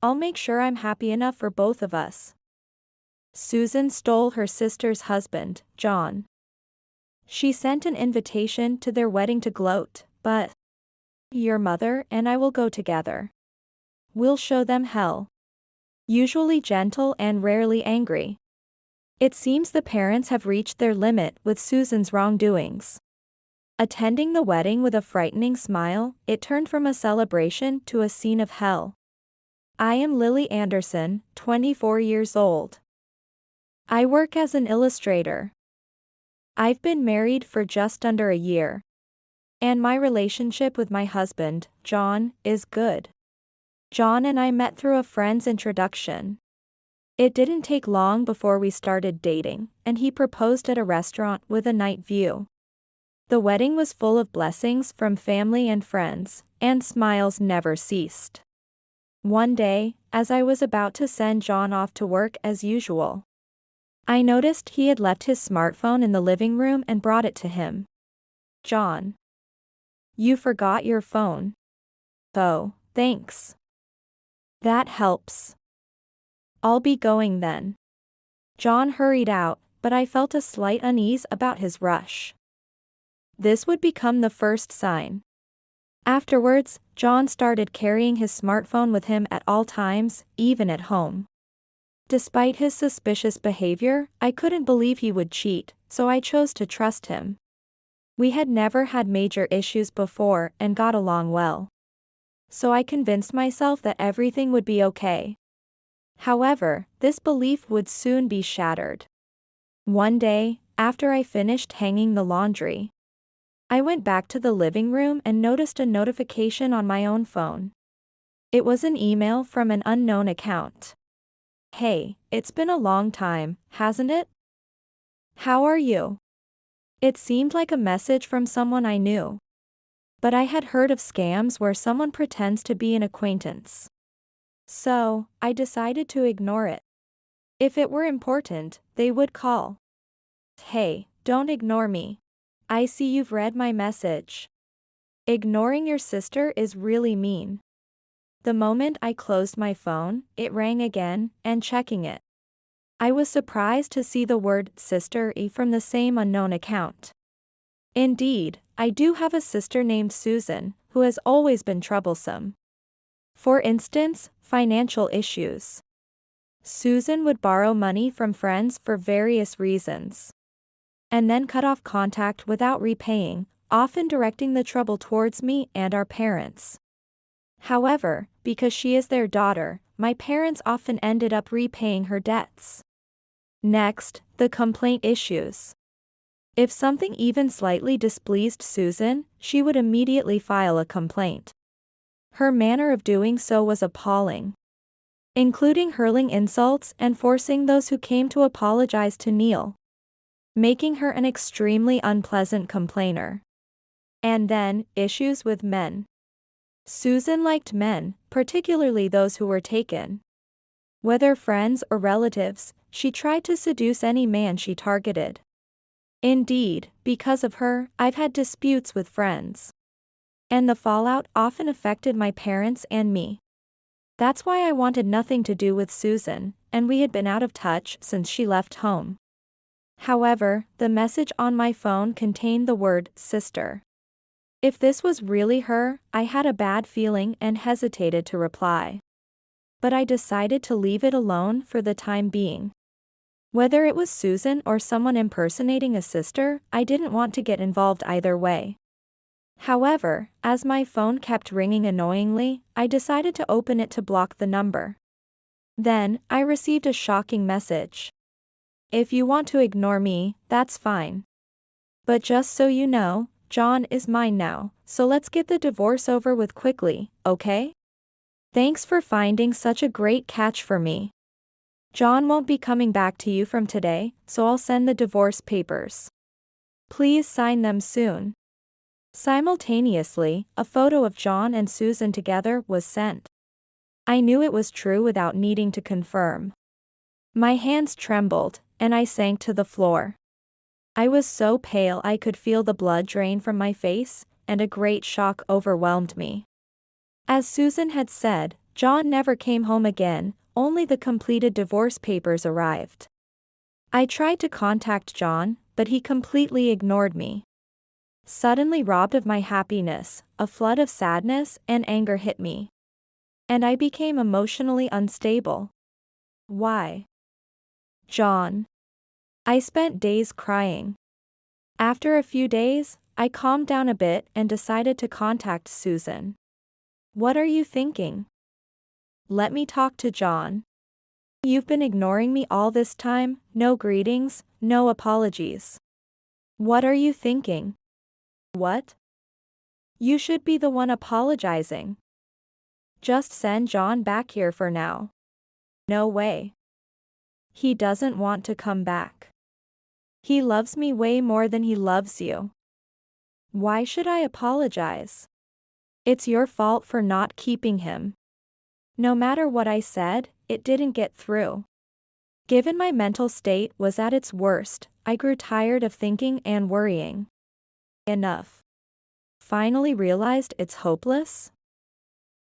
I'll make sure I'm happy enough for both of us. Susan stole her sister's husband, John. She sent an invitation to their wedding to gloat, but your mother and I will go together. We'll show them hell. Usually gentle and rarely angry. It seems the parents have reached their limit with Susan's wrongdoings. Attending the wedding with a frightening smile, it turned from a celebration to a scene of hell. I am Lily Anderson, 24 years old. I work as an illustrator. I've been married for just under a year. And my relationship with my husband, John, is good. John and I met through a friend's introduction. It didn't take long before we started dating, and he proposed at a restaurant with a night view. The wedding was full of blessings from family and friends, and smiles never ceased. One day, as I was about to send John off to work as usual, I noticed he had left his smartphone in the living room and brought it to him. John. You forgot your phone. Oh, thanks. That helps. I'll be going then. John hurried out, but I felt a slight unease about his rush. This would become the first sign. Afterwards, John started carrying his smartphone with him at all times, even at home. Despite his suspicious behavior, I couldn't believe he would cheat, so I chose to trust him. We had never had major issues before and got along well. So I convinced myself that everything would be okay. However, this belief would soon be shattered. One day, after I finished hanging the laundry, I went back to the living room and noticed a notification on my own phone. It was an email from an unknown account. Hey, it's been a long time, hasn't it? How are you? It seemed like a message from someone I knew. But I had heard of scams where someone pretends to be an acquaintance. So, I decided to ignore it. If it were important, they would call. Hey, don't ignore me. I see you've read my message. Ignoring your sister is really mean. The moment I closed my phone, it rang again, and checking it, I was surprised to see the word sister from the same unknown account. Indeed, I do have a sister named Susan, who has always been troublesome. For instance, financial issues. Susan would borrow money from friends for various reasons, and then cut off contact without repaying, often directing the trouble towards me and our parents. However, because she is their daughter, my parents often ended up repaying her debts. Next, the complaint issues. If something even slightly displeased Susan, she would immediately file a complaint. Her manner of doing so was appalling, including hurling insults and forcing those who came to apologize to kneel, making her an extremely unpleasant complainer. And then, issues with men. Susan liked men, particularly those who were taken. Whether friends or relatives, she tried to seduce any man she targeted. Indeed, because of her, I've had disputes with friends. And the fallout often affected my parents and me. That's why I wanted nothing to do with Susan, and we had been out of touch since she left home. However, the message on my phone contained the word sister. If this was really her, I had a bad feeling and hesitated to reply. But I decided to leave it alone for the time being. Whether it was Susan or someone impersonating a sister, I didn't want to get involved either way. However, as my phone kept ringing annoyingly, I decided to open it to block the number. Then, I received a shocking message. If you want to ignore me, that's fine. But just so you know, John is mine now, so let's get the divorce over with quickly, okay? Thanks for finding such a great catch for me. John won't be coming back to you from today, so I'll send the divorce papers. Please sign them soon. Simultaneously, a photo of John and Susan together was sent. I knew it was true without needing to confirm. My hands trembled, and I sank to the floor. I was so pale I could feel the blood drain from my face, and a great shock overwhelmed me. As Susan had said, John never came home again, only the completed divorce papers arrived. I tried to contact John, but he completely ignored me. Suddenly robbed of my happiness, a flood of sadness and anger hit me. And I became emotionally unstable. Why? John. I spent days crying. After a few days, I calmed down a bit and decided to contact Susan. What are you thinking? Let me talk to John. You've been ignoring me all this time, no greetings, no apologies. What are you thinking? What? You should be the one apologizing. Just send John back here for now. No way. He doesn't want to come back. He loves me way more than he loves you. Why should I apologize? It's your fault for not keeping him. No matter what I said, it didn't get through. Given my mental state was at its worst, I grew tired of thinking and worrying. Enough. Finally realized it's hopeless?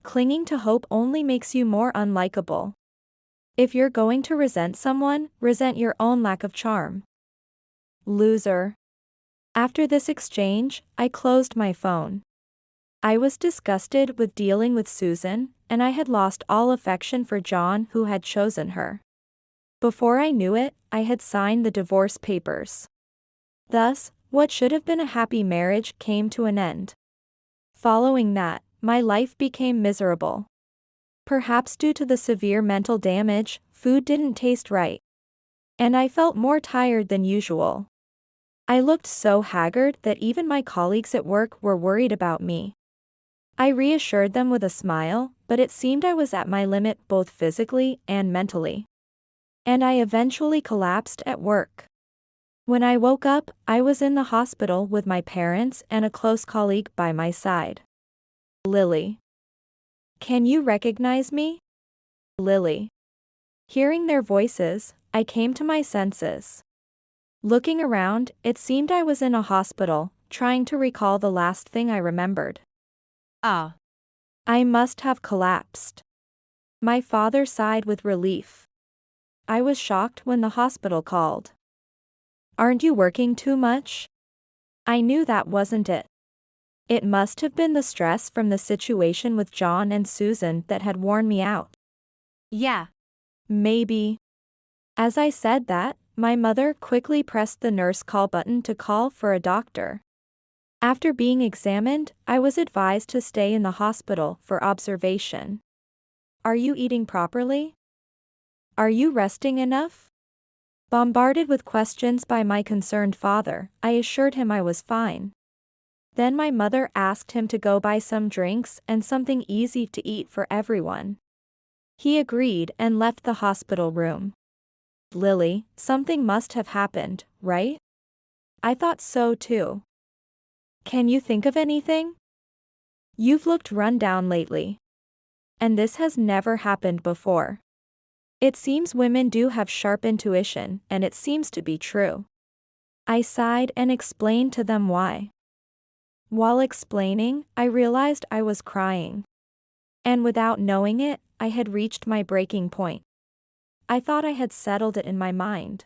Clinging to hope only makes you more unlikable. If you're going to resent someone, resent your own lack of charm. Loser. After this exchange, I closed my phone. I was disgusted with dealing with Susan, and I had lost all affection for John who had chosen her. Before I knew it, I had signed the divorce papers. Thus, what should have been a happy marriage came to an end. Following that, my life became miserable. Perhaps due to the severe mental damage, food didn't taste right. And I felt more tired than usual. I looked so haggard that even my colleagues at work were worried about me. I reassured them with a smile, but it seemed I was at my limit both physically and mentally. And I eventually collapsed at work. When I woke up, I was in the hospital with my parents and a close colleague by my side. Lily. Can you recognize me? Lily. Hearing their voices, I came to my senses. Looking around, it seemed I was in a hospital, trying to recall the last thing I remembered. I must have collapsed. My father sighed with relief. I was shocked when the hospital called. Aren't you working too much? I knew that wasn't it. It must have been the stress from the situation with John and Susan that had worn me out. Yeah. Maybe. As I said that, my mother quickly pressed the nurse call button to call for a doctor. After being examined, I was advised to stay in the hospital for observation. Are you eating properly? Are you resting enough? Bombarded with questions by my concerned father, I assured him I was fine. Then my mother asked him to go buy some drinks and something easy to eat for everyone. He agreed and left the hospital room. Lily, something must have happened, right? I thought so too. Can you think of anything? You've looked run down lately. And this has never happened before. It seems women do have sharp intuition, and it seems to be true. I sighed and explained to them why. While explaining, I realized I was crying. And without knowing it, I had reached my breaking point. I thought I had settled it in my mind.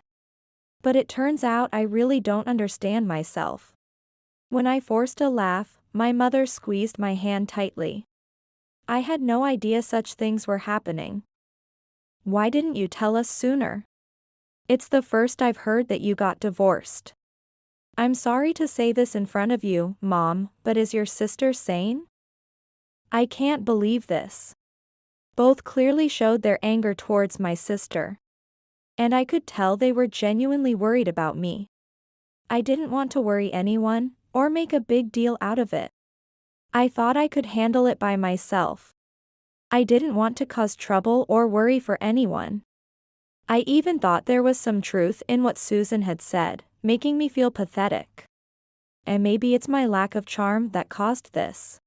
But it turns out I really don't understand myself. When I forced a laugh, my mother squeezed my hand tightly. I had no idea such things were happening. Why didn't you tell us sooner? It's the first I've heard that you got divorced. I'm sorry to say this in front of you, Mom, but is your sister sane? I can't believe this. Both clearly showed their anger towards my sister. And I could tell they were genuinely worried about me. I didn't want to worry anyone, or make a big deal out of it. I thought I could handle it by myself. I didn't want to cause trouble or worry for anyone. I even thought there was some truth in what Susan had said, making me feel pathetic. And maybe it's my lack of charm that caused this.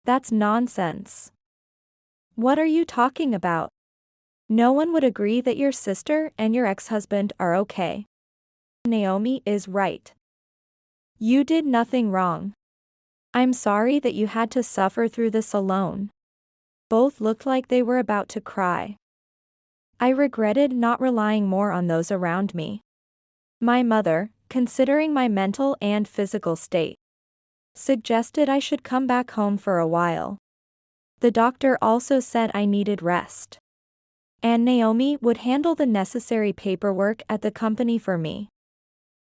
That's nonsense. What are you talking about? No one would agree that your sister and your ex-husband are okay. Naomi is right. You did nothing wrong. I'm sorry that you had to suffer through this alone. Both looked like they were about to cry. I regretted not relying more on those around me. My mother, considering my mental and physical state, suggested I should come back home for a while. The doctor also said I needed rest. And Naomi would handle the necessary paperwork at the company for me.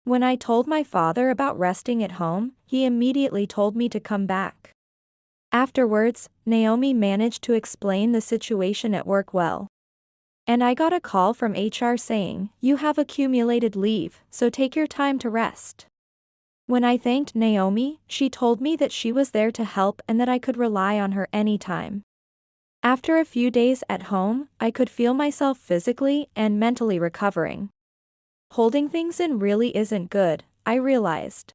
When I told my father about resting at home, he immediately told me to come back. Afterwards, Naomi managed to explain the situation at work well. And I got a call from HR saying, "You have accumulated leave, so take your time to rest." When I thanked Naomi, she told me that she was there to help and that I could rely on her anytime. After a few days at home, I could feel myself physically and mentally recovering. Holding things in really isn't good, I realized.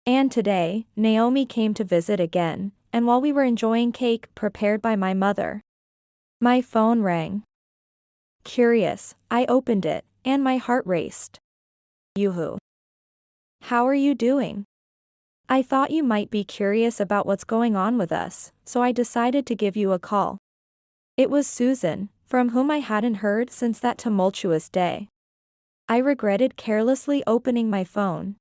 And today, Naomi came to visit again, and while we were enjoying cake prepared by my mother, my phone rang. Curious, I opened it, and my heart raced. Yoo-hoo. How are you doing? I thought you might be curious about what's going on with us, so I decided to give you a call. It was Susan, from whom I hadn't heard since that tumultuous day. I regretted carelessly opening my phone.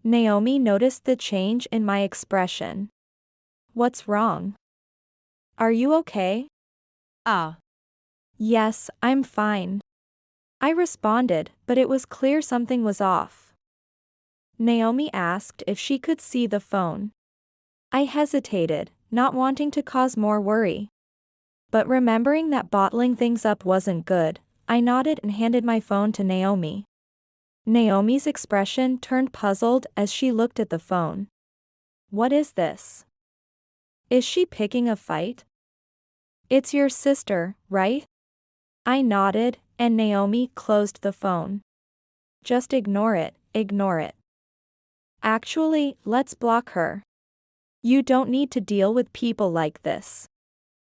Naomi noticed the change in my expression. What's wrong? Are you okay? Yes, I'm fine. I responded, but it was clear something was off. Naomi asked if she could see the phone. I hesitated, not wanting to cause more worry. But remembering that bottling things up wasn't good, I nodded and handed my phone to Naomi. Naomi's expression turned puzzled as she looked at the phone. What is this? Is she picking a fight? It's your sister, right? I nodded, and Naomi closed the phone. Just ignore it, ignore it. Actually, let's block her. You don't need to deal with people like this.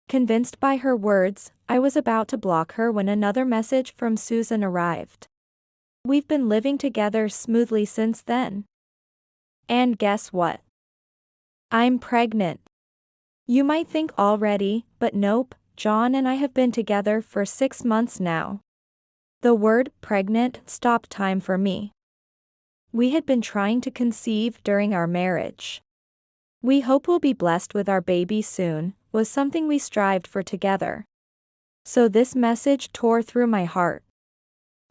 Convinced by her words, I was about to block her when another message from Susan arrived. We've been living together smoothly since then. And guess what? I'm pregnant. You might think already, but nope, John and I have been together for 6 months now. The word pregnant stopped time for me. We had been trying to conceive during our marriage. We hope we'll be blessed with our baby soon, was something we strived for together. So this message tore through my heart.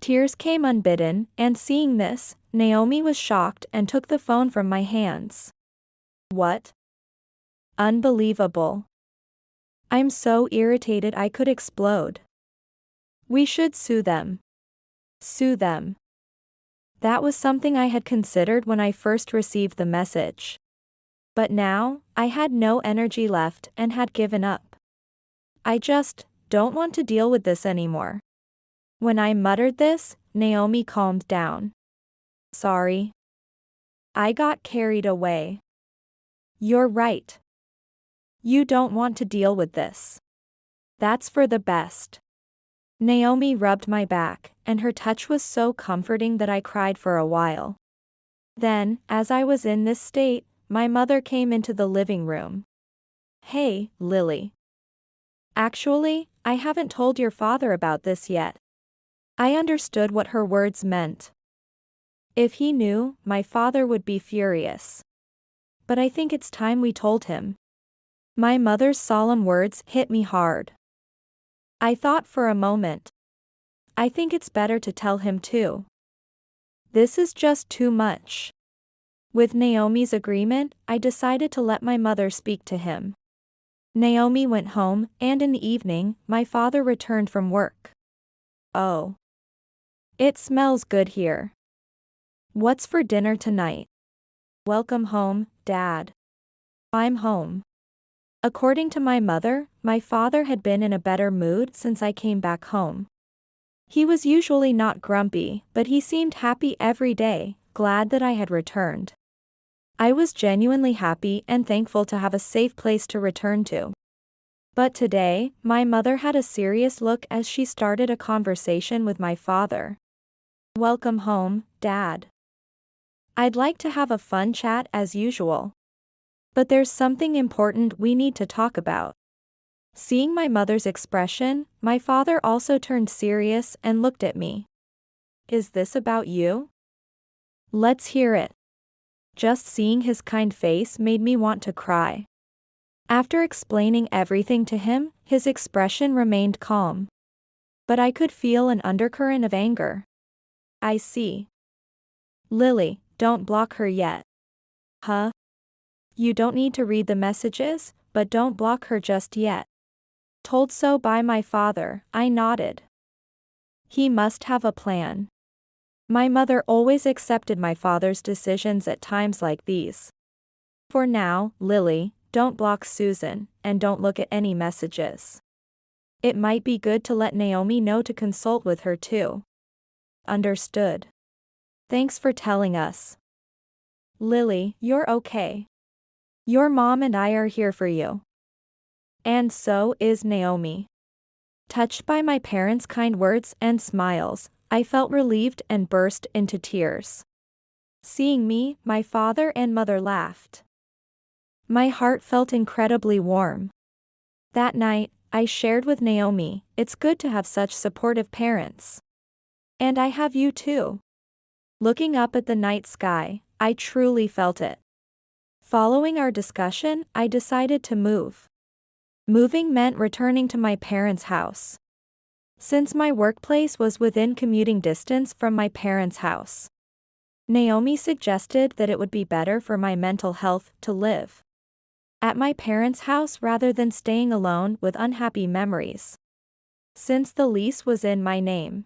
Tears came unbidden, and seeing this, Naomi was shocked and took the phone from my hands. What? Unbelievable. I'm so irritated I could explode. We should sue them. Sue them. That was something I had considered when I first received the message. But now, I had no energy left and had given up. I just don't want to deal with this anymore. When I muttered this, Naomi calmed down. Sorry. I got carried away. You're right. You don't want to deal with this. That's for the best. Naomi rubbed my back, and her touch was so comforting that I cried for a while. Then, as I was in this state, my mother came into the living room. Hey, Lily. Actually, I haven't told your father about this yet. I understood what her words meant. If he knew, my father would be furious. But I think it's time we told him. My mother's solemn words hit me hard. I thought for a moment. I think it's better to tell him too. This is just too much. With Naomi's agreement, I decided to let my mother speak to him. Naomi went home, and in the evening, my father returned from work. Oh. It smells good here. What's for dinner tonight? Welcome home, Dad. I'm home. According to my mother, my father had been in a better mood since I came back home. He was usually not grumpy, but he seemed happy every day, glad that I had returned. I was genuinely happy and thankful to have a safe place to return to. But today, my mother had a serious look as she started a conversation with my father. Welcome home, Dad. I'd like to have a fun chat as usual. But there's something important we need to talk about. Seeing my mother's expression, my father also turned serious and looked at me. Is this about you? Let's hear it. Just seeing his kind face made me want to cry. After explaining everything to him, his expression remained calm. But I could feel an undercurrent of anger. I see. Lily, don't block her yet. Huh? You don't need to read the messages, but don't block her just yet. Told so by my father, I nodded. He must have a plan. My mother always accepted my father's decisions at times like these. For now, Lily, don't block Susan, and don't look at any messages. It might be good to let Naomi know to consult with her too. Understood. Thanks for telling us. Lily, you're okay. Your mom and I are here for you. And so is Naomi. Touched by my parents' kind words and smiles, I felt relieved and burst into tears. Seeing me, my father and mother laughed. My heart felt incredibly warm. That night, I shared with Naomi, it's good to have such supportive parents. And I have you too. Looking up at the night sky, I truly felt it. Following our discussion, I decided to move. Moving meant returning to my parents' house. Since my workplace was within commuting distance from my parents' house, Naomi suggested that it would be better for my mental health to live at my parents' house rather than staying alone with unhappy memories. Since the lease was in my name,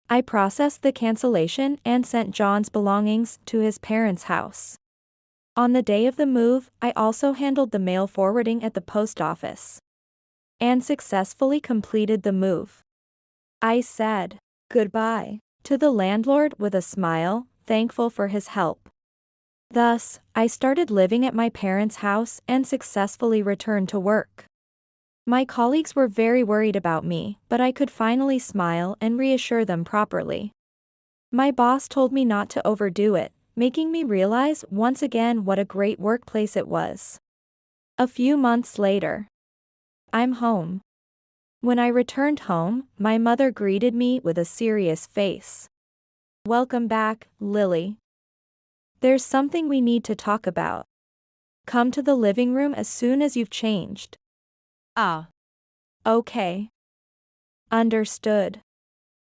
I processed the cancellation and sent John's belongings to his parents' house. On the day of the move, I also handled the mail forwarding at the post office and successfully completed the move. I said goodbye to the landlord with a smile, thankful for his help. Thus, I started living at my parents' house and successfully returned to work. My colleagues were very worried about me, but I could finally smile and reassure them properly. My boss told me not to overdo it, making me realize once again what a great workplace it was. A few months later, I'm home. When I returned home, my mother greeted me with a serious face. Welcome back, Lily. There's something we need to talk about. Come to the living room as soon as you've changed. Ah. Okay. Understood.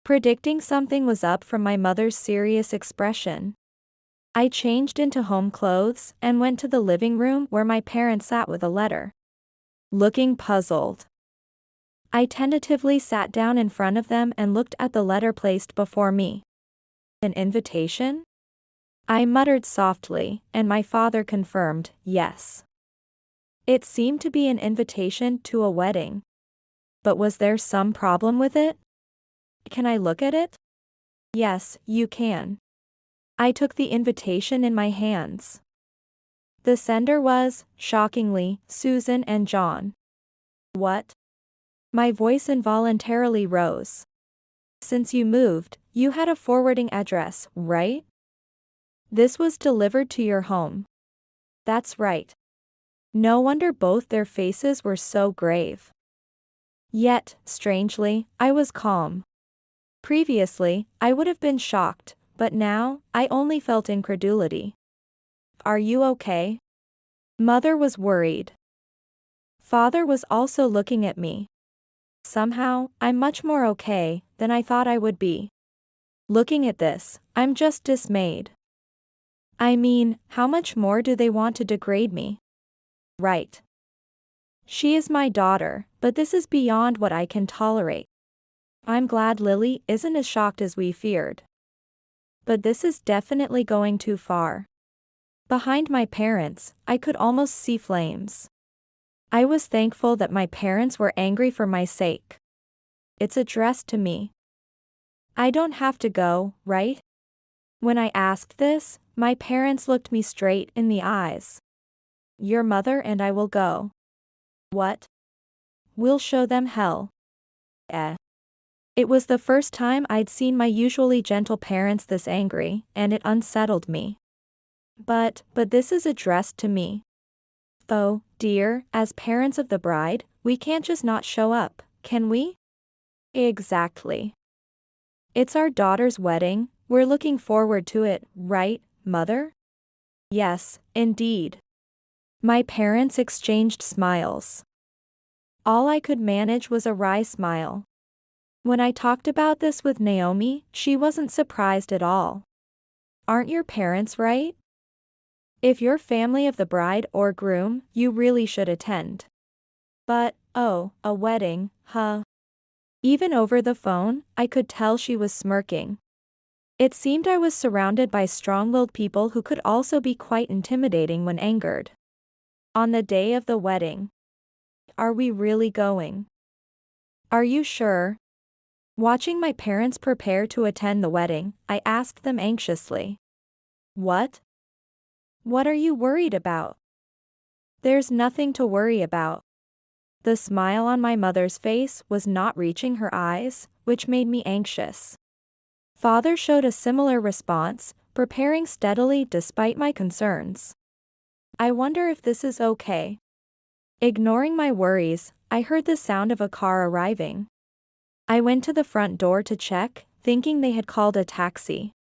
Predicting something was up from my mother's serious expression, I changed into home clothes and went to the living room where my parents sat with a letter. Looking puzzled, I tentatively sat down in front of them and looked at the letter placed before me. An invitation? I muttered softly, and my father confirmed, yes. It seemed to be an invitation to a wedding. But was there some problem with it? Can I look at it? Yes, you can. I took the invitation in my hands. The sender was, shockingly, Susan and John. What? My voice involuntarily rose. Since you moved, you had a forwarding address, right? This was delivered to your home. That's right. No wonder both their faces were so grave. Yet, strangely, I was calm. Previously, I would have been shocked, but now, I only felt incredulity. Are you okay? Mother was worried. Father was also looking at me. Somehow, I'm much more okay than I thought I would be. Looking at this, I'm just dismayed. I mean, how much more do they want to degrade me? Right. She is my daughter, but this is beyond what I can tolerate. I'm glad Lily isn't as shocked as we feared. But this is definitely going too far. Behind my parents, I could almost see flames. I was thankful that my parents were angry for my sake. It's addressed to me. I don't have to go, right? When I asked this, my parents looked me straight in the eyes. Your mother and I will go. What? We'll show them hell. It was the first time I'd seen my usually gentle parents this angry, and it unsettled me. But this is addressed to me. Though, dear, as parents of the bride, We can't just not show up, can we? Exactly. It's our daughter's wedding, we're looking forward to it, right, Mother? Yes, indeed. My parents exchanged smiles. All I could manage was a wry smile. When I talked about this with Naomi, she wasn't surprised at all. Aren't your parents right? If you're family of the bride or groom, you really should attend. But, oh, a wedding, huh? Even over the phone, I could tell she was smirking. It seemed I was surrounded by strong-willed people who could also be quite intimidating when angered. On the day of the wedding. Are we really going? Are you sure? Watching my parents prepare to attend the wedding, I asked them anxiously. What? What are you worried about? There's nothing to worry about. The smile on my mother's face was not reaching her eyes, which made me anxious. Father showed a similar response, preparing steadily despite my concerns. I wonder if this is okay. Ignoring my worries, I heard the sound of a car arriving. I went to the front door to check, thinking they had called a taxi.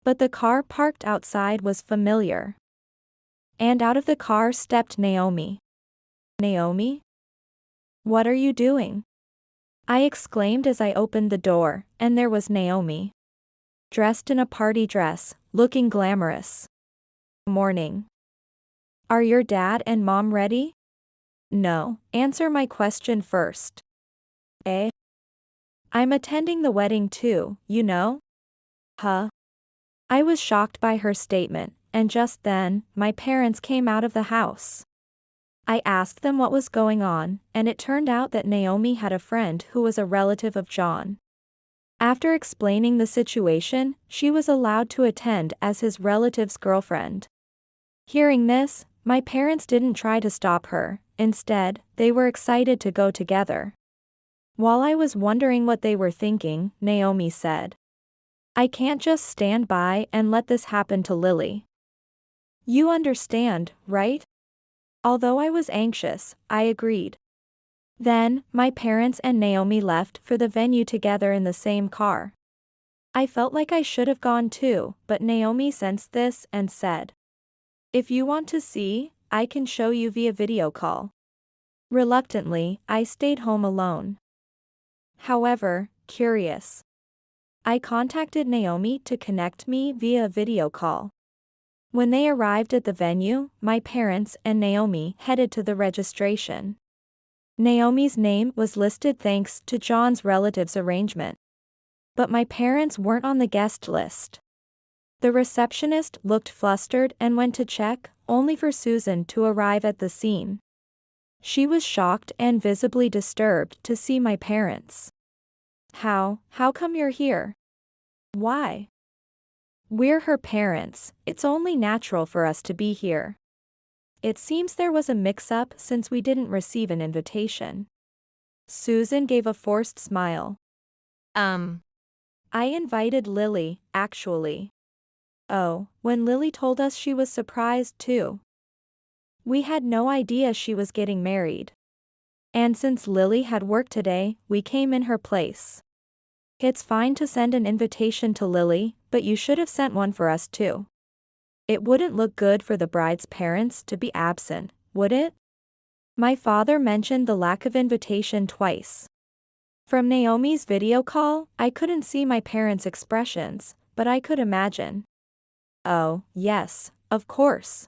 But the car parked outside was familiar. And out of the car stepped Naomi. Naomi? What are you doing? I exclaimed as I opened the door, and there was Naomi. Dressed in a party dress, looking glamorous. Morning. Are your dad and mom ready? No, answer my question first. Eh? I'm attending the wedding too, you know? Huh? I was shocked by her statement, and just then, my parents came out of the house. I asked them what was going on, and it turned out that Naomi had a friend who was a relative of John. After explaining the situation, she was allowed to attend as his relative's girlfriend. Hearing this, my parents didn't try to stop her, instead, they were excited to go together. While I was wondering what they were thinking, Naomi said, I can't just stand by and let this happen to Lily. You understand, right? Although I was anxious, I agreed. Then, my parents and Naomi left for the venue together in the same car. I felt like I should have gone too, but Naomi sensed this and said, if you want to see, I can show you via video call. Reluctantly, I stayed home alone. However, curious. I contacted Naomi to connect me via video call. When they arrived at the venue, my parents and Naomi headed to the registration. Naomi's name was listed thanks to John's relatives' arrangement. But my parents weren't on the guest list. The receptionist looked flustered and went to check, only for Susan to arrive at the scene. She was shocked and visibly disturbed to see my parents. How come you're here? Why? We're her parents, it's only natural for us to be here. It seems there was a mix-up since we didn't receive an invitation. Susan gave a forced smile. I invited Lily, actually. Oh, when Lily told us she was surprised too. We had no idea she was getting married. And since Lily had work today, we came in her place. It's fine to send an invitation to Lily, but you should have sent one for us too. It wouldn't look good for the bride's parents to be absent, would it? My father mentioned the lack of invitation twice. From Naomi's video call, I couldn't see my parents' expressions, but I could imagine. Oh, yes, of course.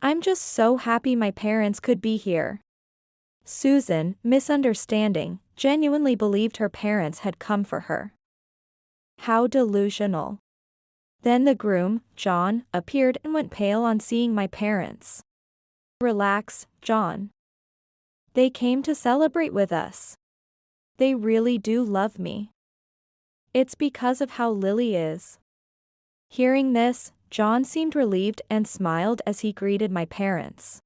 I'm just so happy my parents could be here. Susan, misunderstanding, genuinely believed her parents had come for her. How delusional. Then the groom, John, appeared and went pale on seeing my parents. Relax, John. They came to celebrate with us. They really do love me. It's because of how Lily is. Hearing this, John seemed relieved and smiled as he greeted my parents.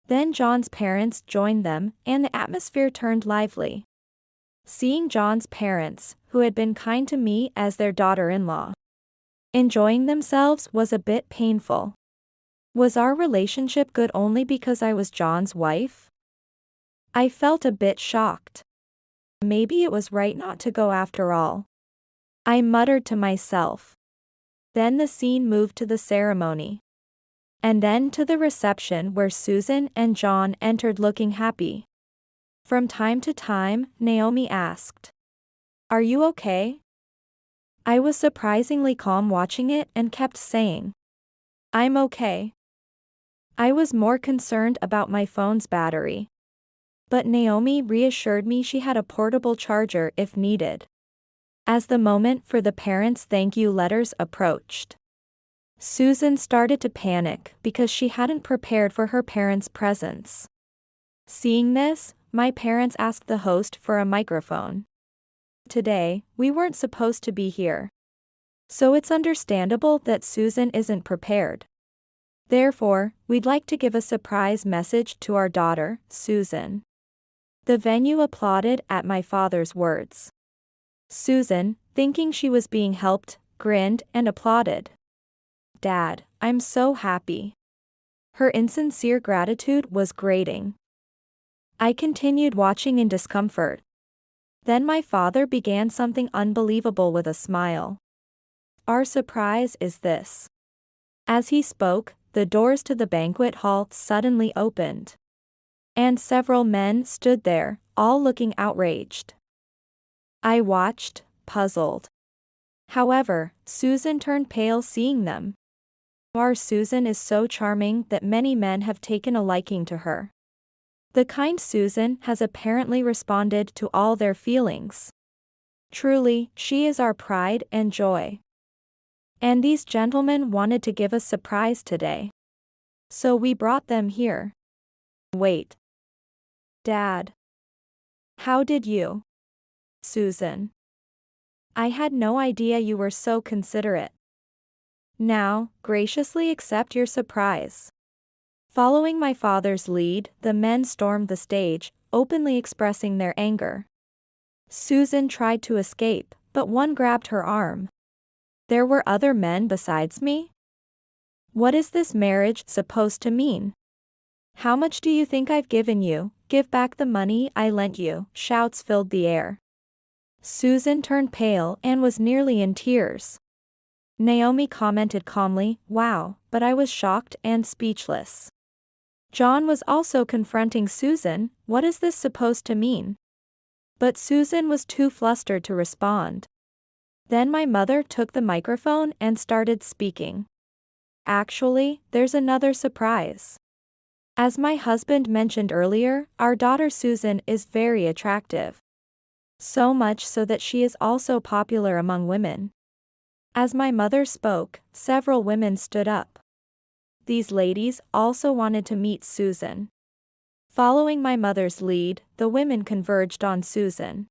Then John's parents joined them, and the atmosphere turned lively. Seeing John's parents, who had been kind to me as their daughter-in-law, enjoying themselves was a bit painful. Was our relationship good only because I was John's wife? I felt a bit shocked. Maybe it was right not to go after all. I muttered to myself. Then the scene moved to the ceremony. And then to the reception where Susan and John entered looking happy. From time to time, Naomi asked, "Are you okay?" I was surprisingly calm watching it and kept saying, "I'm okay." I was more concerned about my phone's battery. But Naomi reassured me she had a portable charger if needed. As the moment for the parents' thank you letters approached, Susan started to panic because she hadn't prepared for her parents' presents. Seeing this, my parents asked the host for a microphone. Today, we weren't supposed to be here. So it's understandable that Susan isn't prepared. Therefore, we'd like to give a surprise message to our daughter, Susan. The venue applauded at my father's words. Susan, thinking she was being helped, grinned and applauded. "Dad, I'm so happy." Her insincere gratitude was grating. I continued watching in discomfort. Then my father began something unbelievable with a smile. "Our surprise is this." As he spoke, the doors to the banquet hall suddenly opened. And several men stood there, all looking outraged. I watched, puzzled. However, Susan turned pale seeing them. Our Susan is so charming that many men have taken a liking to her. The kind Susan has apparently responded to all their feelings. Truly, she is our pride and joy. And these gentlemen wanted to give a surprise today. So we brought them here. Wait. Dad. How did you? Susan. I had no idea you were so considerate. Now, graciously accept your surprise. Following my father's lead, the men stormed the stage, openly expressing their anger. Susan tried to escape, but one grabbed her arm. There were other men besides me? What is this marriage supposed to mean? How much do you think I've given you? Give back the money I lent you. Shouts filled the air. Susan turned pale and was nearly in tears. Naomi commented calmly, "Wow," but I was shocked and speechless. John was also confronting Susan, "What is this supposed to mean?" But Susan was too flustered to respond. Then my mother took the microphone and started speaking. "Actually, there's another surprise. As my husband mentioned earlier, our daughter Susan is very attractive. So much so that she is also popular among women." As my mother spoke, several women stood up. These ladies also wanted to meet Susan. Following my mother's lead, the women converged on Susan.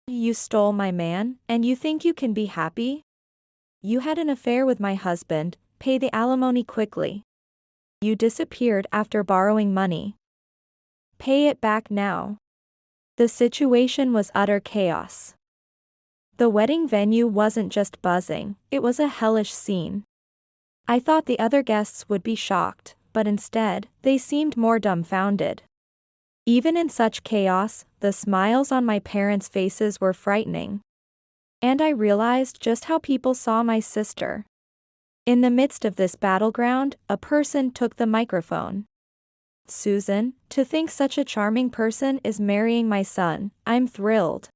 "You stole my man, and you think you can be happy? You had an affair with my husband, pay the alimony quickly. You disappeared after borrowing money. Pay it back now." The situation was utter chaos. The wedding venue wasn't just buzzing, it was a hellish scene. I thought the other guests would be shocked, but instead, they seemed more dumbfounded. Even in such chaos, the smiles on my parents' faces were frightening. And I realized just how people saw my sister. In the midst of this battleground, a person took the microphone. "Susan, to think such a charming person is marrying my son, I'm thrilled."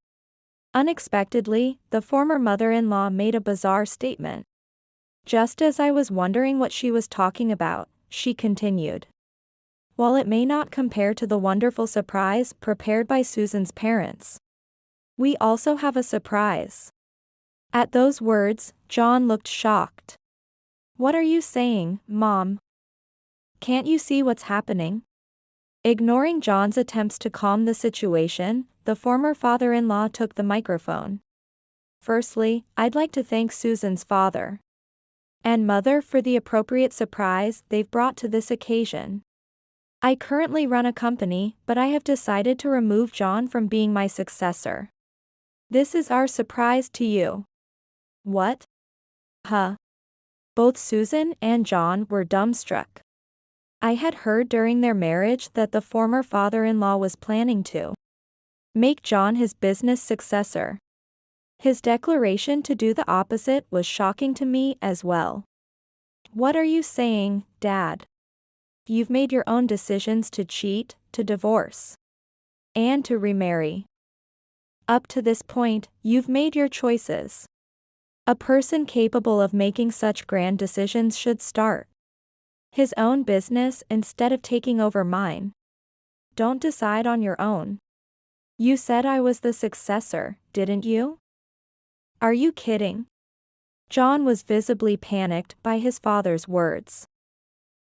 Unexpectedly, the former mother-in-law made a bizarre statement. Just as I was wondering what she was talking about, she continued. "While it may not compare to the wonderful surprise prepared by Susan's parents, we also have a surprise." At those words, John looked shocked. "What are you saying, Mom? Can't you see what's happening?" Ignoring John's attempts to calm the situation, the former father-in-law took the microphone. "Firstly, I'd like to thank Susan's father and mother for the appropriate surprise they've brought to this occasion. I currently run a company, but I have decided to remove John from being my successor. This is our surprise to you." "What? Huh?" Both Susan and John were dumbstruck. I had heard during their marriage that the former father-in-law was planning to make John his business successor. His declaration to do the opposite was shocking to me as well. What are you saying, Dad? You've made your own decisions to cheat, to divorce, and to remarry. Up to this point, you've made your choices. A person capable of making such grand decisions should start his own business instead of taking over mine. Don't decide on your own. You said I was the successor, didn't you? Are you kidding? John was visibly panicked by his father's words.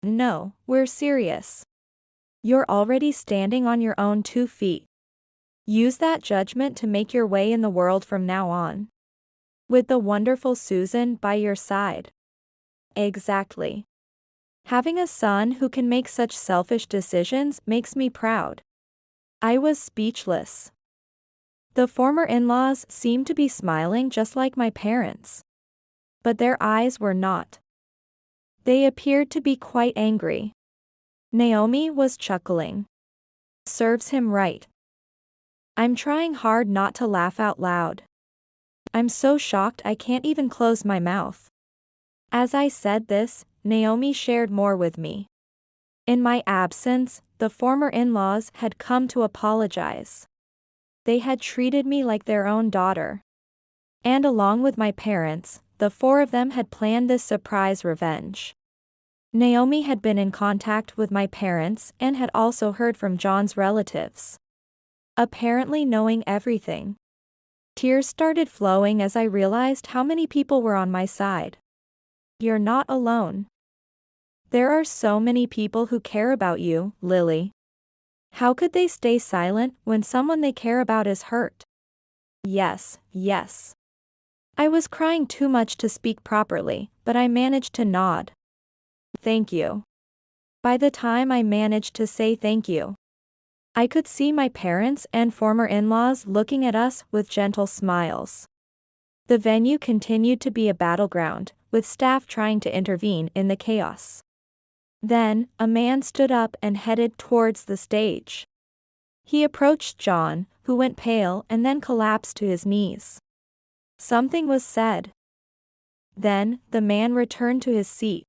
No, we're serious. You're already standing on your own 2 feet. Use that judgment to make your way in the world from now on. With the wonderful Susan by your side. Exactly. Having a son who can make such selfish decisions makes me proud. I was speechless. The former in-laws seemed to be smiling just like my parents. But their eyes were not. They appeared to be quite angry. Naomi was chuckling. Serves him right. I'm trying hard not to laugh out loud. I'm so shocked I can't even close my mouth. As I said this, Naomi shared more with me. In my absence, the former in-laws had come to apologize. They had treated me like their own daughter. And along with my parents, the 4 of them had planned this surprise revenge. Naomi had been in contact with my parents and had also heard from John's relatives. Apparently knowing everything. Tears started flowing as I realized how many people were on my side. You're not alone. There are so many people who care about you, Lily. How could they stay silent when someone they care about is hurt? Yes, yes. I was crying too much to speak properly, but I managed to nod. Thank you. By the time I managed to say thank you, I could see my parents and former in-laws looking at us with gentle smiles. The venue continued to be a battleground, with staff trying to intervene in the chaos. Then, a man stood up and headed towards the stage. He approached John, who went pale and then collapsed to his knees. Something was said. Then, the man returned to his seat.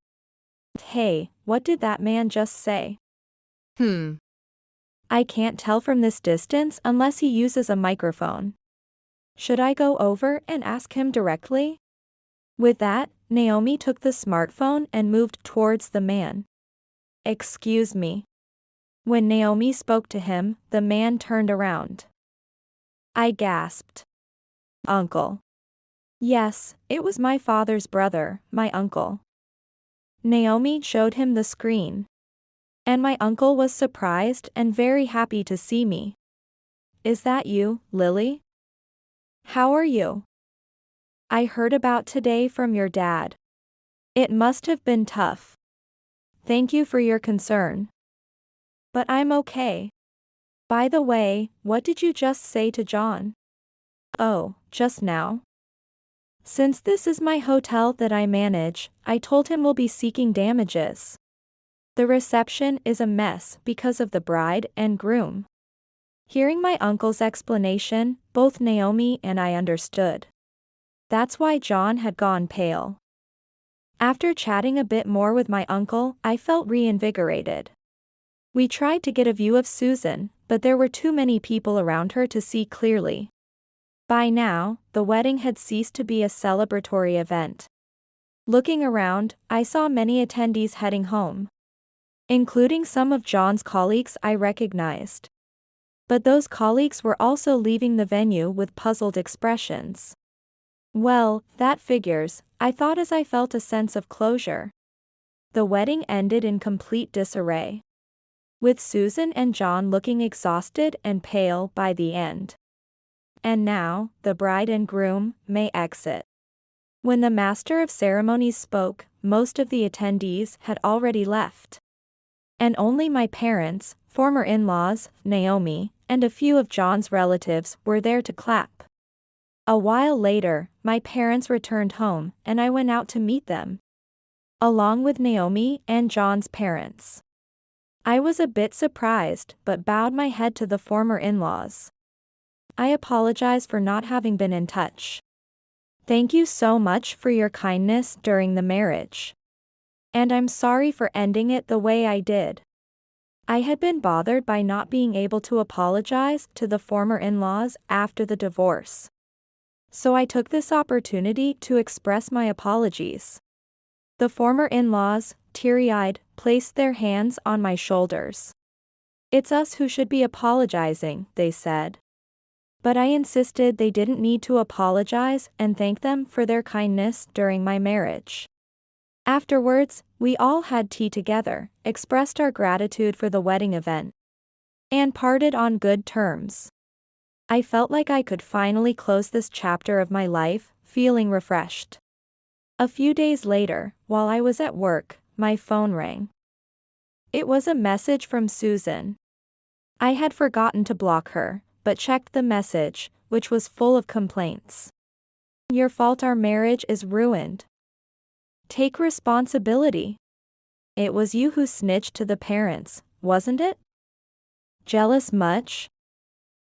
Hey, what did that man just say? I can't tell from this distance unless he uses a microphone. Should I go over and ask him directly? With that, Naomi took the smartphone and moved towards the man. Excuse me. When Naomi spoke to him, the man turned around. I gasped. Uncle. Yes, it was my father's brother, my uncle. Naomi showed him the screen. And my uncle was surprised and very happy to see me. Is that you, Lily? How are you? I heard about today from your dad. It must have been tough. Thank you for your concern. But I'm okay. By the way, what did you just say to John? Oh, just now. Since this is my hotel that I manage, I told him we'll be seeking damages. The reception is a mess because of the bride and groom. Hearing my uncle's explanation, both Naomi and I understood. That's why John had gone pale. After chatting a bit more with my uncle, I felt reinvigorated. We tried to get a view of Susan, but there were too many people around her to see clearly. By now, the wedding had ceased to be a celebratory event. Looking around, I saw many attendees heading home, including some of John's colleagues I recognized. But those colleagues were also leaving the venue with puzzled expressions. Well, that figures, I thought as I felt a sense of closure. The wedding ended in complete disarray, with Susan and John looking exhausted and pale by the end. And now, the bride and groom may exit. When the master of ceremonies spoke, most of the attendees had already left. And only my parents, former in-laws, Naomi, and a few of John's relatives were there to clap. A while later, my parents returned home, and I went out to meet them, along with Naomi and John's parents. I was a bit surprised but bowed my head to the former in-laws. I apologize for not having been in touch. Thank you so much for your kindness during the marriage. And I'm sorry for ending it the way I did. I had been bothered by not being able to apologize to the former in-laws after the divorce. So I took this opportunity to express my apologies. The former in-laws, teary-eyed, placed their hands on my shoulders. It's us who should be apologizing, they said. But I insisted they didn't need to apologize and thanked them for their kindness during my marriage. Afterwards, we all had tea together, expressed our gratitude for the wedding event, and parted on good terms. I felt like I could finally close this chapter of my life, feeling refreshed. A few days later, while I was at work, my phone rang. It was a message from Susan. I had forgotten to block her, but checked the message, which was full of complaints. Your fault, our marriage is ruined. Take responsibility. It was you who snitched to the parents, wasn't it? Jealous much?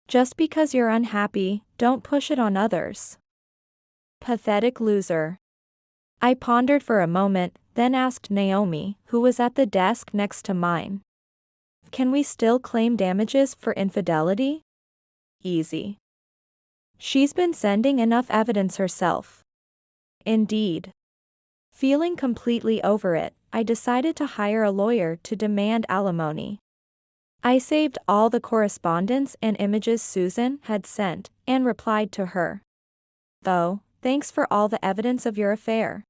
Just because you're unhappy, don't push it on others. Pathetic loser. I pondered for a moment, then asked Naomi, who was at the desk next to mine. Can we still claim damages for infidelity? Easy. She's been sending enough evidence herself. Indeed. Feeling completely over it, I decided to hire a lawyer to demand alimony. I saved all the correspondence and images Susan had sent, and replied to her. Oh, thanks for all the evidence of your affair.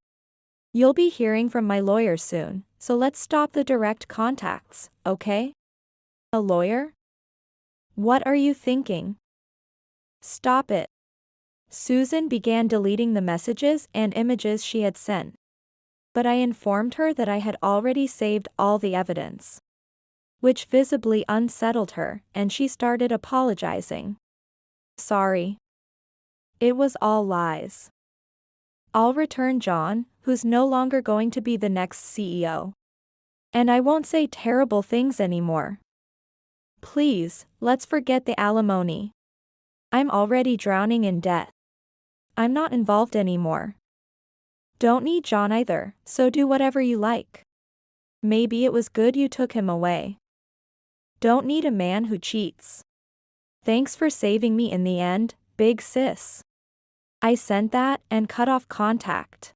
You'll be hearing from my lawyer soon, so let's stop the direct contacts, okay? A lawyer? What are you thinking? Stop it. Susan began deleting the messages and images she had sent. But I informed her that I had already saved all the evidence, which visibly unsettled her, and she started apologizing. Sorry. It was all lies. I'll return John, who's no longer going to be the next CEO. And I won't say terrible things anymore. Please, let's forget the alimony. I'm already drowning in debt. I'm not involved anymore. Don't need John either, so do whatever you like. Maybe it was good you took him away. Don't need a man who cheats. Thanks for saving me in the end, big sis. I sent that and cut off contact.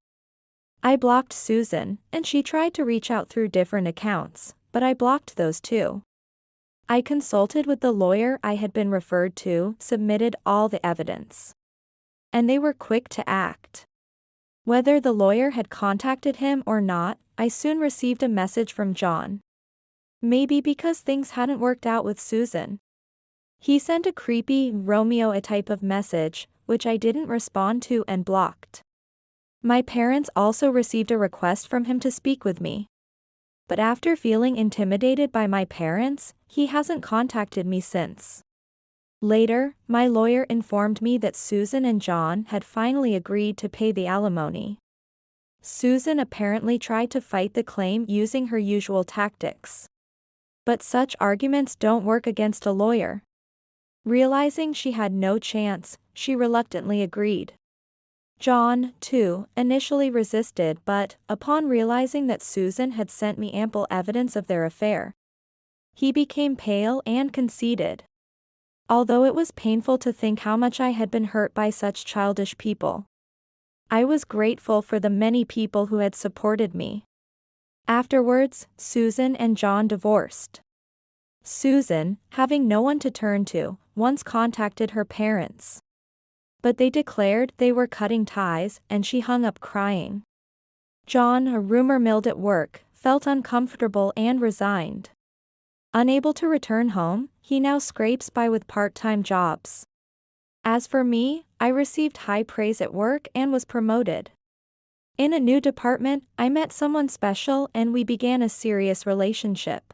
I blocked Susan, and she tried to reach out through different accounts, but I blocked those too. I consulted with the lawyer I had been referred to, submitted all the evidence. And they were quick to act. Whether the lawyer had contacted him or not, I soon received a message from John. Maybe because things hadn't worked out with Susan. He sent a creepy, Romeo type of message, which I didn't respond to and blocked. My parents also received a request from him to speak with me. But after feeling intimidated by my parents, he hasn't contacted me since. Later, my lawyer informed me that Susan and John had finally agreed to pay the alimony. Susan apparently tried to fight the claim using her usual tactics. But such arguments don't work against a lawyer. Realizing she had no chance, she reluctantly agreed. John, too, initially resisted but, upon realizing that Susan had sent me ample evidence of their affair, he became pale and conceded. Although it was painful to think how much I had been hurt by such childish people, I was grateful for the many people who had supported me. Afterwards, Susan and John divorced. Susan, having no one to turn to, once contacted her parents. But they declared they were cutting ties, and she hung up crying. John, a rumor milled at work, felt uncomfortable and resigned. Unable to return home, he now scrapes by with part-time jobs. As for me, I received high praise at work and was promoted. In a new department, I met someone special and we began a serious relationship.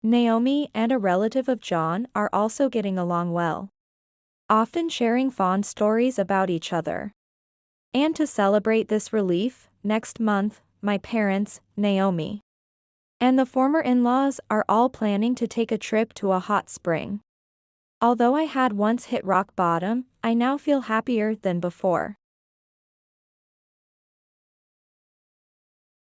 Naomi and a relative of John are also getting along well, often sharing fond stories about each other. And to celebrate this relief, next month, my parents, Naomi And the former in-laws are all planning to take a trip to a hot spring. Although I had once hit rock bottom, I now feel happier than before.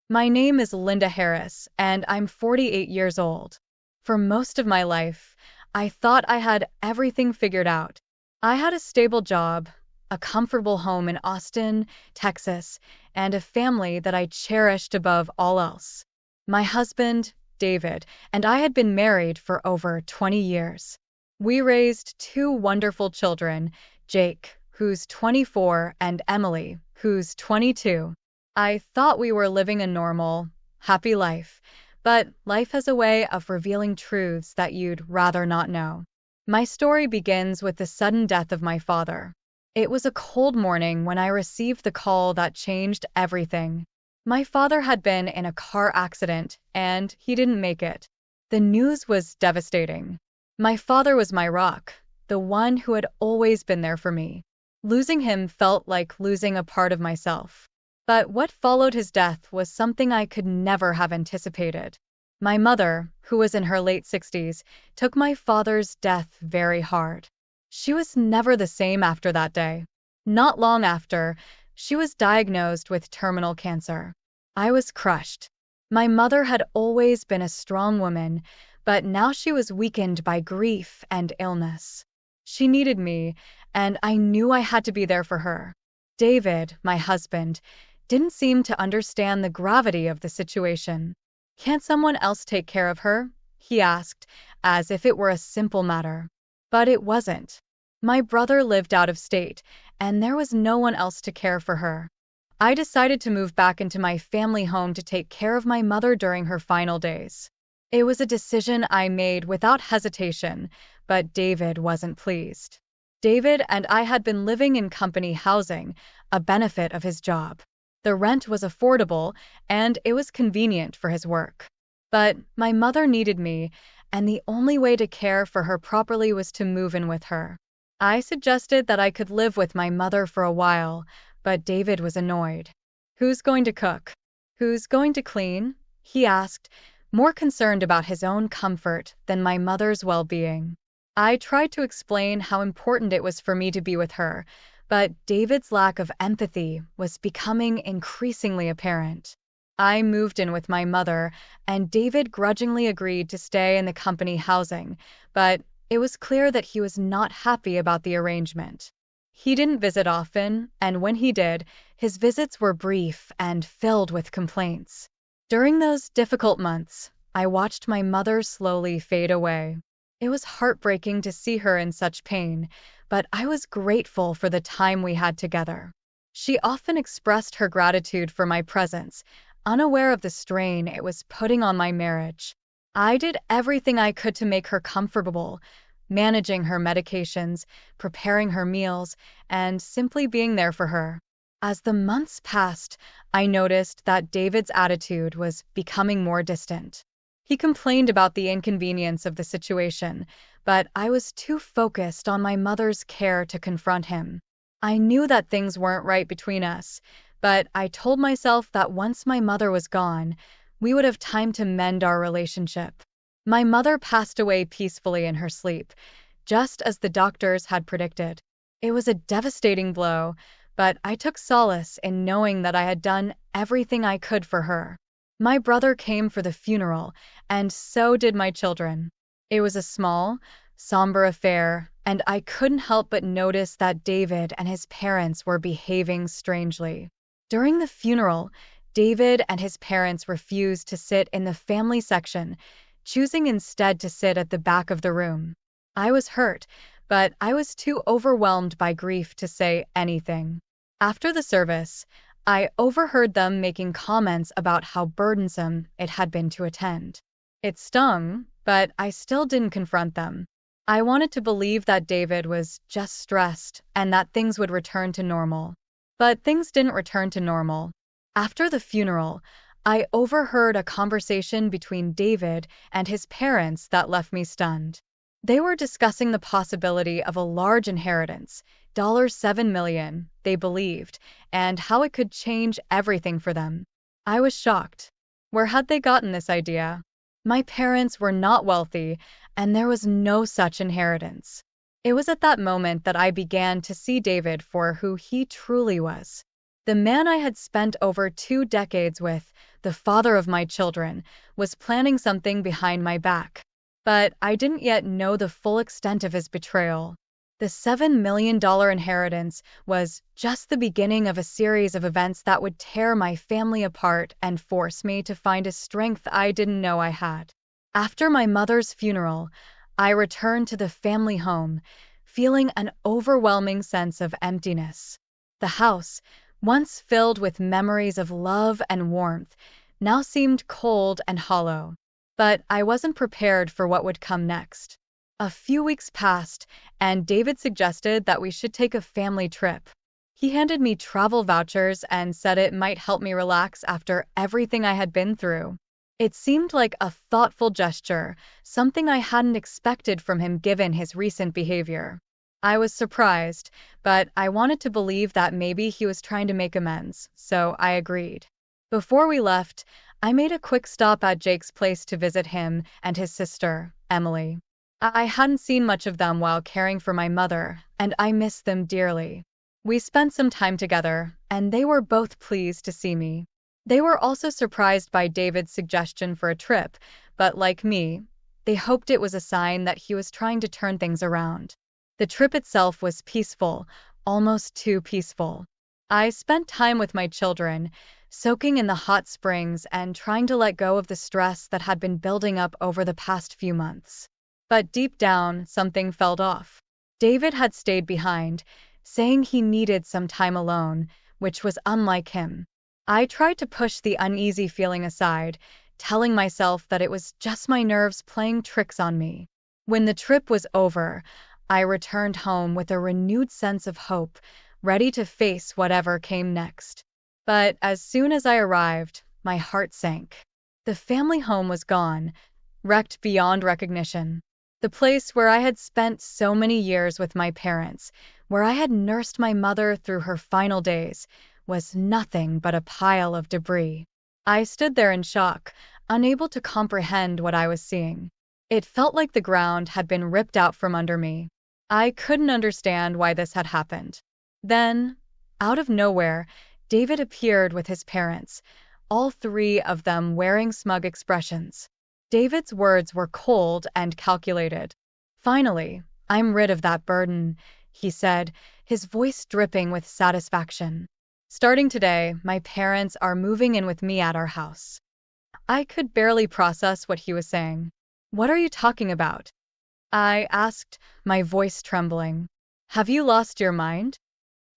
My name is Linda Harris, and I'm 48 years old. For most of my life, I thought I had everything figured out. I had a stable job, a comfortable home in Austin, Texas, and a family that I cherished above all else. My husband, David, and I had been married for over 20 years. We raised two wonderful children, Jake, who's 24, and Emily, who's 22. I thought we were living a normal, happy life, but life has a way of revealing truths that you'd rather not know. My story begins with the sudden death of my father. It was a cold morning when I received the call that changed everything. My father had been in a car accident, and he didn't make it. The news was devastating. My father was my rock, the one who had always been there for me. Losing him felt like losing a part of myself. But what followed his death was something I could never have anticipated. My mother, who was in her late 60s, took my father's death very hard. She was never the same after that day. Not long after, she was diagnosed with terminal cancer. I was crushed. My mother had always been a strong woman, but now she was weakened by grief and illness. She needed me, and I knew I had to be there for her. David, my husband, didn't seem to understand the gravity of the situation. "Can't someone else take care of her?" he asked, as if it were a simple matter. But it wasn't. My brother lived out of state, and there was no one else to care for her. I decided to move back into my family home to take care of my mother during her final days. It was a decision I made without hesitation, but David wasn't pleased. David and I had been living in company housing, a benefit of his job. The rent was affordable, and it was convenient for his work. But my mother needed me, and the only way to care for her properly was to move in with her. I suggested that I could live with my mother for a while, but David was annoyed. "Who's going to cook? Who's going to clean?" he asked, more concerned about his own comfort than my mother's well-being. I tried to explain how important it was for me to be with her, but David's lack of empathy was becoming increasingly apparent. I moved in with my mother, and David grudgingly agreed to stay in the company housing, but it was clear that he was not happy about the arrangement. He didn't visit often, and when he did, his visits were brief and filled with complaints. During those difficult months, I watched my mother slowly fade away. It was heartbreaking to see her in such pain, but I was grateful for the time we had together. She often expressed her gratitude for my presence, unaware of the strain it was putting on my marriage. I did everything I could to make her comfortable, managing her medications, preparing her meals, and simply being there for her. As the months passed, I noticed that David's attitude was becoming more distant. He complained about the inconvenience of the situation, but I was too focused on my mother's care to confront him. I knew that things weren't right between us, but I told myself that once my mother was gone, we would have time to mend our relationship. My mother passed away peacefully in her sleep, just as the doctors had predicted. It was a devastating blow, but I took solace in knowing that I had done everything I could for her. My brother came for the funeral, and so did my children. It was a small, somber affair, and I couldn't help but notice that David and his parents were behaving strangely. During the funeral, David and his parents refused to sit in the family section, choosing instead to sit at the back of the room. I was hurt, but I was too overwhelmed by grief to say anything. After the service, I overheard them making comments about how burdensome it had been to attend. It stung, but I still didn't confront them. I wanted to believe that David was just stressed and that things would return to normal. But things didn't return to normal. After the funeral, I overheard a conversation between David and his parents that left me stunned. They were discussing the possibility of a large inheritance, $7 million, they believed, and how it could change everything for them. I was shocked. Where had they gotten this idea? My parents were not wealthy, and there was no such inheritance. It was at that moment that I began to see David for who he truly was. The man I had spent over 2 decades with, the father of my children, was planning something behind my back. But I didn't yet know the full extent of his betrayal. The $7 million inheritance was just the beginning of a series of events that would tear my family apart and force me to find a strength I didn't know I had. After my mother's funeral, I returned to the family home, feeling an overwhelming sense of emptiness. The house, once filled with memories of love and warmth, now seemed cold and hollow. But I wasn't prepared for what would come next. A few weeks passed, and David suggested that we should take a family trip. He handed me travel vouchers and said it might help me relax after everything I had been through. It seemed like a thoughtful gesture, something I hadn't expected from him given his recent behavior. I was surprised, but I wanted to believe that maybe he was trying to make amends, so I agreed. Before we left, I made a quick stop at Jake's place to visit him and his sister, Emily. I hadn't seen much of them while caring for my mother, and I missed them dearly. We spent some time together, and they were both pleased to see me. They were also surprised by David's suggestion for a trip, but like me, they hoped it was a sign that he was trying to turn things around. The trip itself was peaceful, almost too peaceful. I spent time with my children, soaking in the hot springs and trying to let go of the stress that had been building up over the past few months. But deep down, something felt off. David had stayed behind, saying he needed some time alone, which was unlike him. I tried to push the uneasy feeling aside, telling myself that it was just my nerves playing tricks on me. When the trip was over, I returned home with a renewed sense of hope, ready to face whatever came next. But as soon as I arrived, my heart sank. The family home was gone, wrecked beyond recognition. The place where I had spent so many years with my parents, where I had nursed my mother through her final days, was nothing but a pile of debris. I stood there in shock, unable to comprehend what I was seeing. It felt like the ground had been ripped out from under me. I couldn't understand why this had happened. Then, out of nowhere, David appeared with his parents, all three of them wearing smug expressions. David's words were cold and calculated. "Finally, I'm rid of that burden," he said, his voice dripping with satisfaction. "Starting today, my parents are moving in with me at our house." I could barely process what he was saying. "What are you talking about?" I asked, my voice trembling. "Have you lost your mind?"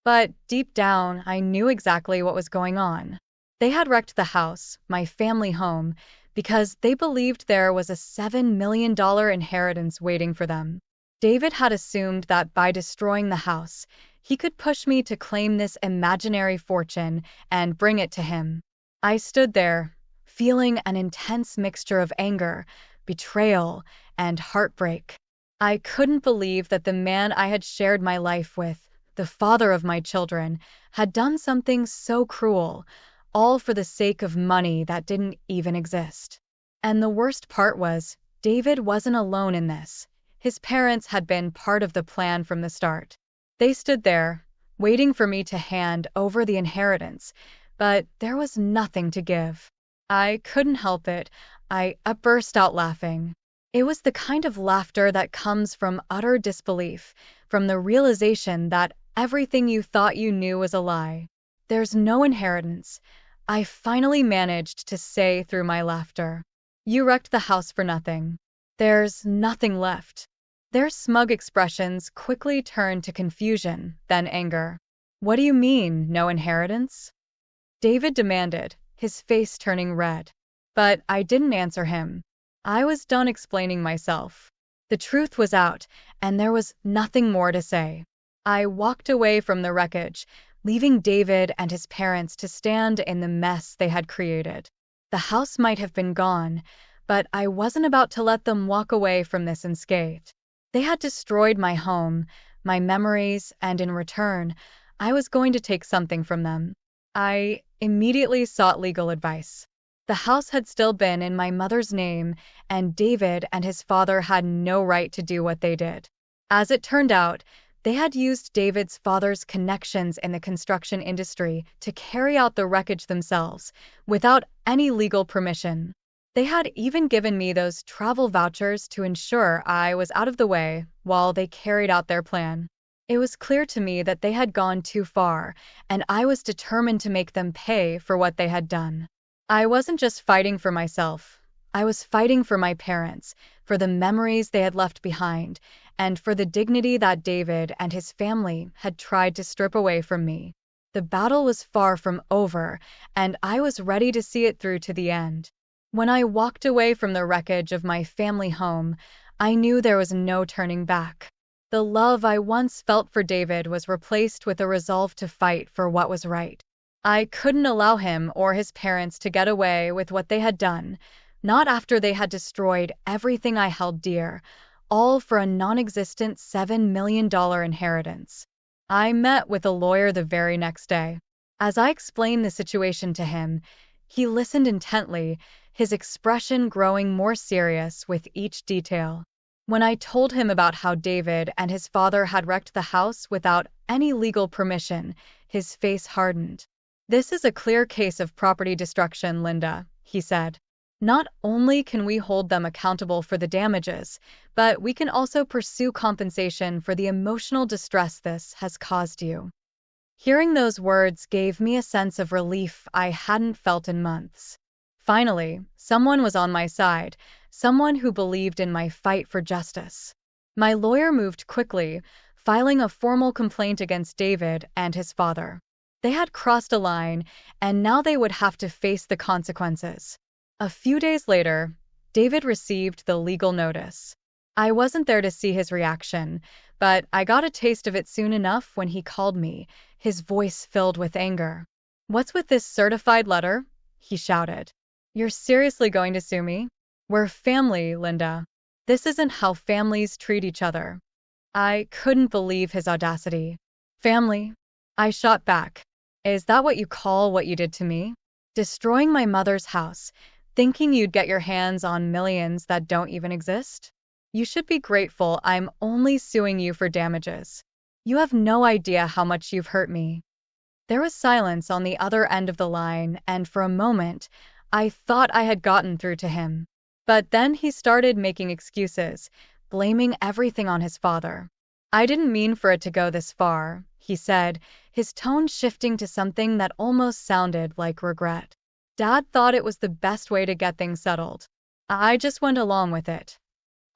But deep down, I knew exactly what was going on. They had wrecked the house, my family home, because they believed there was a $7 million inheritance waiting for them. David had assumed that by destroying the house, he could push me to claim this imaginary fortune and bring it to him. I stood there, feeling an intense mixture of anger, betrayal, and heartbreak. I couldn't believe that the man I had shared my life with, the father of my children, had done something so cruel, all for the sake of money that didn't even exist. And the worst part was, David wasn't alone in this. His parents had been part of the plan from the start. They stood there, waiting for me to hand over the inheritance, but there was nothing to give. I couldn't help it. I burst out laughing. It was the kind of laughter that comes from utter disbelief, from the realization that everything you thought you knew was a lie. "There's no inheritance," I finally managed to say through my laughter. "You wrecked the house for nothing. There's nothing left." Their smug expressions quickly turned to confusion, then anger. "What do you mean, no inheritance?" David demanded, his face turning red. But I didn't answer him. I was done explaining myself. The truth was out, and there was nothing more to say. I walked away from the wreckage, leaving David and his parents to stand in the mess they had created. The house might have been gone, but I wasn't about to let them walk away from this unscathed. They had destroyed my home, my memories, and in return, I was going to take something from them. I immediately sought legal advice. The house had still been in my mother's name, and David and his father had no right to do what they did. As it turned out, they had used David's father's connections in the construction industry to carry out the wreckage themselves, without any legal permission. They had even given me those travel vouchers to ensure I was out of the way while they carried out their plan. It was clear to me that they had gone too far, and I was determined to make them pay for what they had done. I wasn't just fighting for myself. I was fighting for my parents, for the memories they had left behind, and for the dignity that David and his family had tried to strip away from me. The battle was far from over, and I was ready to see it through to the end. When I walked away from the wreckage of my family home, I knew there was no turning back. The love I once felt for David was replaced with a resolve to fight for what was right. I couldn't allow him or his parents to get away with what they had done, not after they had destroyed everything I held dear, all for a non-existent $7 million inheritance. I met with a lawyer the very next day. As I explained the situation to him, he listened intently, his expression growing more serious with each detail. When I told him about how David and his father had wrecked the house without any legal permission, his face hardened. "This is a clear case of property destruction, Linda," he said. "Not only can we hold them accountable for the damages, but we can also pursue compensation for the emotional distress this has caused you." Hearing those words gave me a sense of relief I hadn't felt in months. Finally, someone was on my side, someone who believed in my fight for justice. My lawyer moved quickly, filing a formal complaint against David and his father. They had crossed a line, and now they would have to face the consequences. A few days later, David received the legal notice. I wasn't there to see his reaction, but I got a taste of it soon enough when he called me, his voice filled with anger. "What's with this certified letter?" he shouted. "You're seriously going to sue me? We're family, Linda. This isn't how families treat each other." I couldn't believe his audacity. "Family?" I shot back. "Is that what you call what you did to me? Destroying my mother's house, thinking you'd get your hands on millions that don't even exist? You should be grateful I'm only suing you for damages. You have no idea how much you've hurt me." There was silence on the other end of the line, and for a moment, I thought I had gotten through to him. But then he started making excuses, blaming everything on his father. "I didn't mean for it to go this far," he said, his tone shifting to something that almost sounded like regret. "Dad thought it was the best way to get things settled. I just went along with it."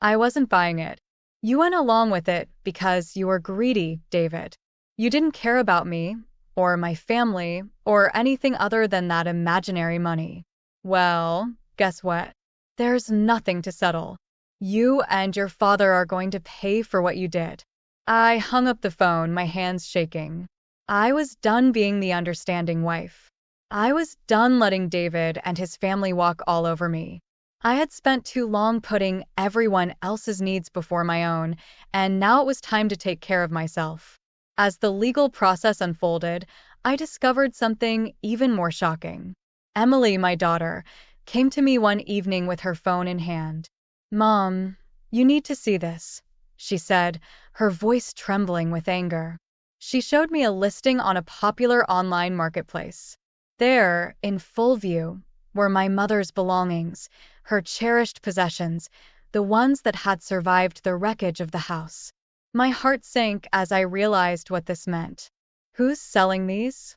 I wasn't buying it. "You went along with it because you were greedy, David. You didn't care about me, or my family, or anything other than that imaginary money. Well, guess what? There's nothing to settle. You and your father are going to pay for what you did." I hung up the phone, my hands shaking. I was done being the understanding wife. I was done letting David and his family walk all over me. I had spent too long putting everyone else's needs before my own, and now it was time to take care of myself. As the legal process unfolded, I discovered something even more shocking. Emily, my daughter, came to me one evening with her phone in hand. "Mom, you need to see this," she said, her voice trembling with anger. She showed me a listing on a popular online marketplace. There, in full view, were my mother's belongings, her cherished possessions, the ones that had survived the wreckage of the house. My heart sank as I realized what this meant. "Who's selling these?"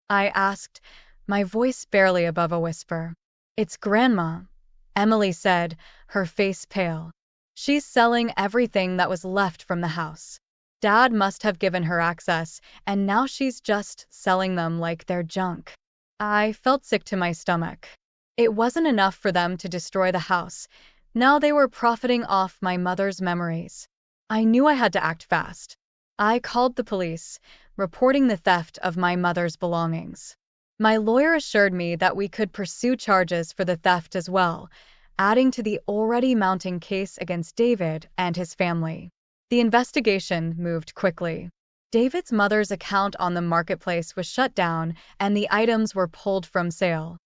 I asked, my voice barely above a whisper. "It's Grandma," Emily said, her face pale. "She's selling everything that was left from the house. Dad must have given her access, and now she's just selling them like they're junk." I felt sick to my stomach. It wasn't enough for them to destroy the house. Now they were profiting off my mother's memories. I knew I had to act fast. I called the police, reporting the theft of my mother's belongings. My lawyer assured me that we could pursue charges for the theft as well, adding to the already mounting case against David and his family. The investigation moved quickly. David's mother's account on the marketplace was shut down, and the items were pulled from sale.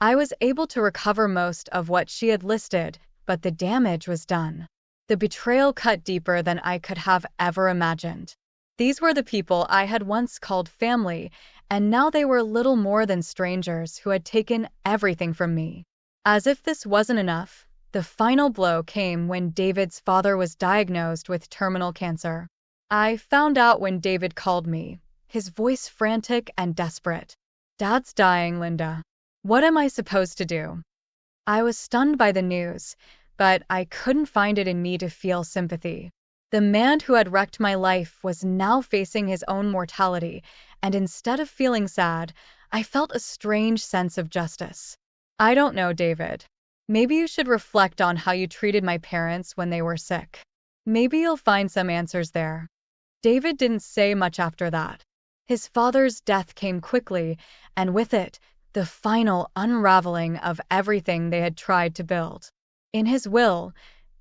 I was able to recover most of what she had listed, but the damage was done. The betrayal cut deeper than I could have ever imagined. These were the people I had once called family, and now they were little more than strangers who had taken everything from me. As if this wasn't enough, the final blow came when David's father was diagnosed with terminal cancer. I found out when David called me, his voice frantic and desperate. "Dad's dying, Linda. What am I supposed to do?" I was stunned by the news, but I couldn't find it in me to feel sympathy. The man who had wrecked my life was now facing his own mortality, and instead of feeling sad, I felt a strange sense of justice. "I don't know, David. Maybe you should reflect on how you treated my parents when they were sick. Maybe you'll find some answers there." David didn't say much after that. His father's death came quickly, and with it, the final unraveling of everything they had tried to build. In his will,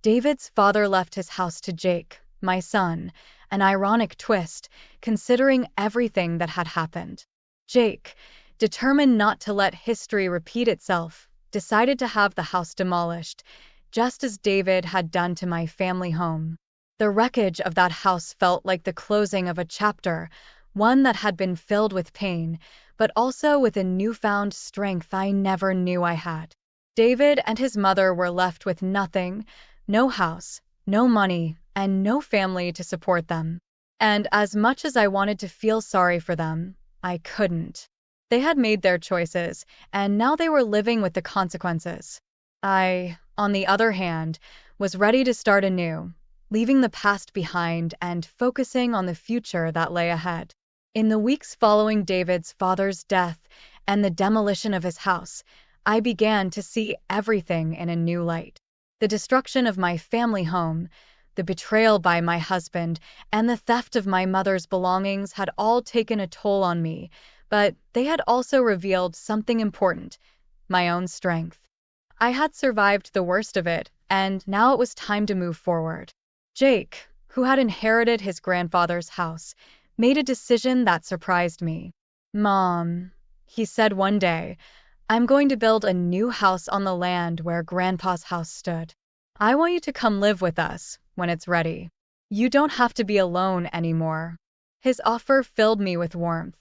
David's father left his house to Jake, my son, an ironic twist, considering everything that had happened. Jake, determined not to let history repeat itself, decided to have the house demolished, just as David had done to my family home. The wreckage of that house felt like the closing of a chapter, one that had been filled with pain, but also with a newfound strength I never knew I had. David and his mother were left with nothing, no house, no money, and no family to support them. And as much as I wanted to feel sorry for them, I couldn't. They had made their choices, and now they were living with the consequences. I, on the other hand, was ready to start anew, leaving the past behind and focusing on the future that lay ahead. In the weeks following David's father's death and the demolition of his house, I began to see everything in a new light. The destruction of my family home, the betrayal by my husband, and the theft of my mother's belongings had all taken a toll on me, but they had also revealed something important: my own strength. I had survived the worst of it, and now it was time to move forward. Jake, who had inherited his grandfather's house, made a decision that surprised me. "Mom," he said one day, "I'm going to build a new house on the land where Grandpa's house stood. I want you to come live with us when it's ready. You don't have to be alone anymore." His offer filled me with warmth.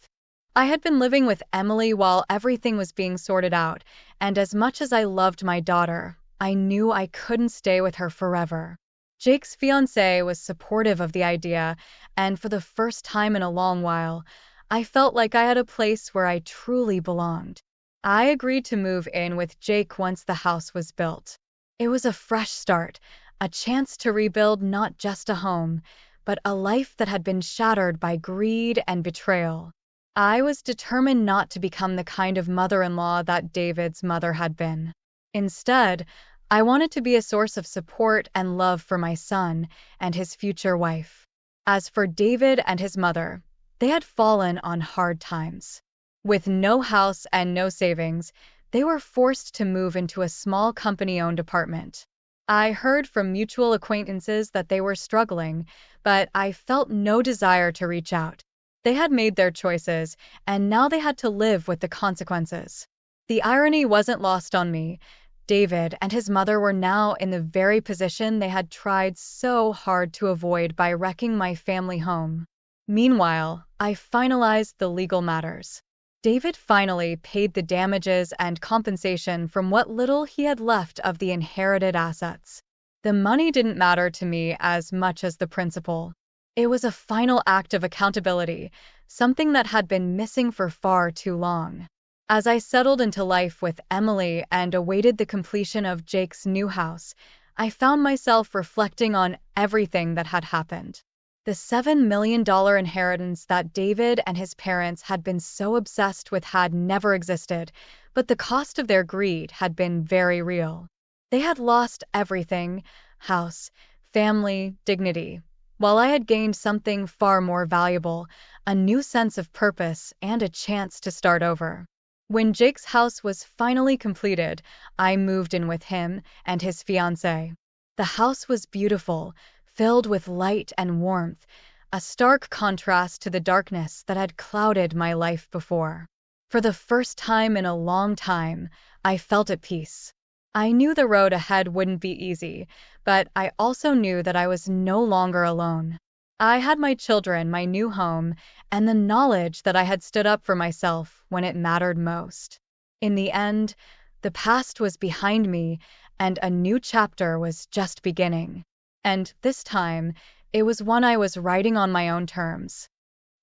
I had been living with Emily while everything was being sorted out, and as much as I loved my daughter, I knew I couldn't stay with her forever. Jake's fiancée was supportive of the idea, and for the first time in a long while, I felt like I had a place where I truly belonged. I agreed to move in with Jake once the house was built. It was a fresh start, a chance to rebuild not just a home, but a life that had been shattered by greed and betrayal. I was determined not to become the kind of mother-in-law that David's mother had been. Instead, I wanted to be a source of support and love for my son and his future wife. As for David and his mother, they had fallen on hard times. With no house and no savings, they were forced to move into a small company-owned apartment. I heard from mutual acquaintances that they were struggling, but I felt no desire to reach out. They had made their choices, and now they had to live with the consequences. The irony wasn't lost on me. David and his mother were now in the very position they had tried so hard to avoid by wrecking my family home. Meanwhile, I finalized the legal matters. David finally paid the damages and compensation from what little he had left of the inherited assets. The money didn't matter to me as much as the principle. It was a final act of accountability, something that had been missing for far too long. As I settled into life with Emily and awaited the completion of Jake's new house, I found myself reflecting on everything that had happened. The $7 million inheritance that David and his parents had been so obsessed with had never existed, but the cost of their greed had been very real. They had lost everything: house, family, dignity, while I had gained something far more valuable: a new sense of purpose and a chance to start over. When Jake's house was finally completed, I moved in with him and his fiancée. The house was beautiful, filled with light and warmth, a stark contrast to the darkness that had clouded my life before. For the first time in a long time, I felt at peace. I knew the road ahead wouldn't be easy, but I also knew that I was no longer alone. I had my children, my new home, and the knowledge that I had stood up for myself when it mattered most. In the end, the past was behind me, and a new chapter was just beginning. And this time, it was one I was writing on my own terms.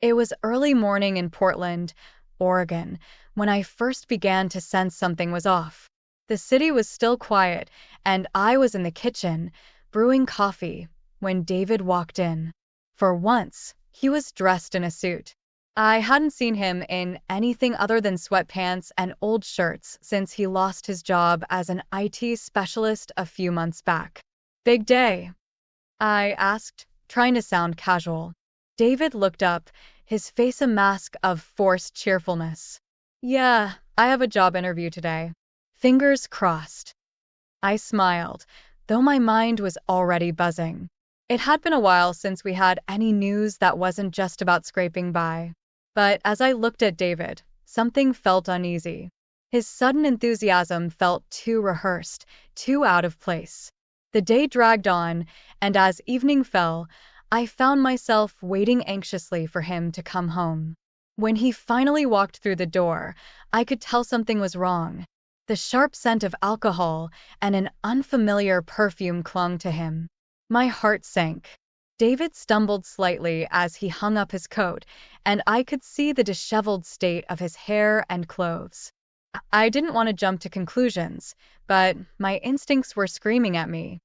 It was early morning in Portland, Oregon, when I first began to sense something was off. The city was still quiet, and I was in the kitchen, brewing coffee, when David walked in. For once, he was dressed in a suit. I hadn't seen him in anything other than sweatpants and old shirts since he lost his job as an IT specialist a few months back. "Big day?" I asked, trying to sound casual. David looked up, his face a mask of forced cheerfulness. "Yeah, I have a job interview today." Fingers crossed. I smiled, though my mind was already buzzing. It had been a while since we had any news that wasn't just about scraping by. But as I looked at David, something felt uneasy. His sudden enthusiasm felt too rehearsed, too out of place. The day dragged on, and as evening fell, I found myself waiting anxiously for him to come home. When he finally walked through the door, I could tell something was wrong. The sharp scent of alcohol and an unfamiliar perfume clung to him. My heart sank. David stumbled slightly as he hung up his coat, and I could see the disheveled state of his hair and clothes. I didn't want to jump to conclusions, but my instincts were screaming at me.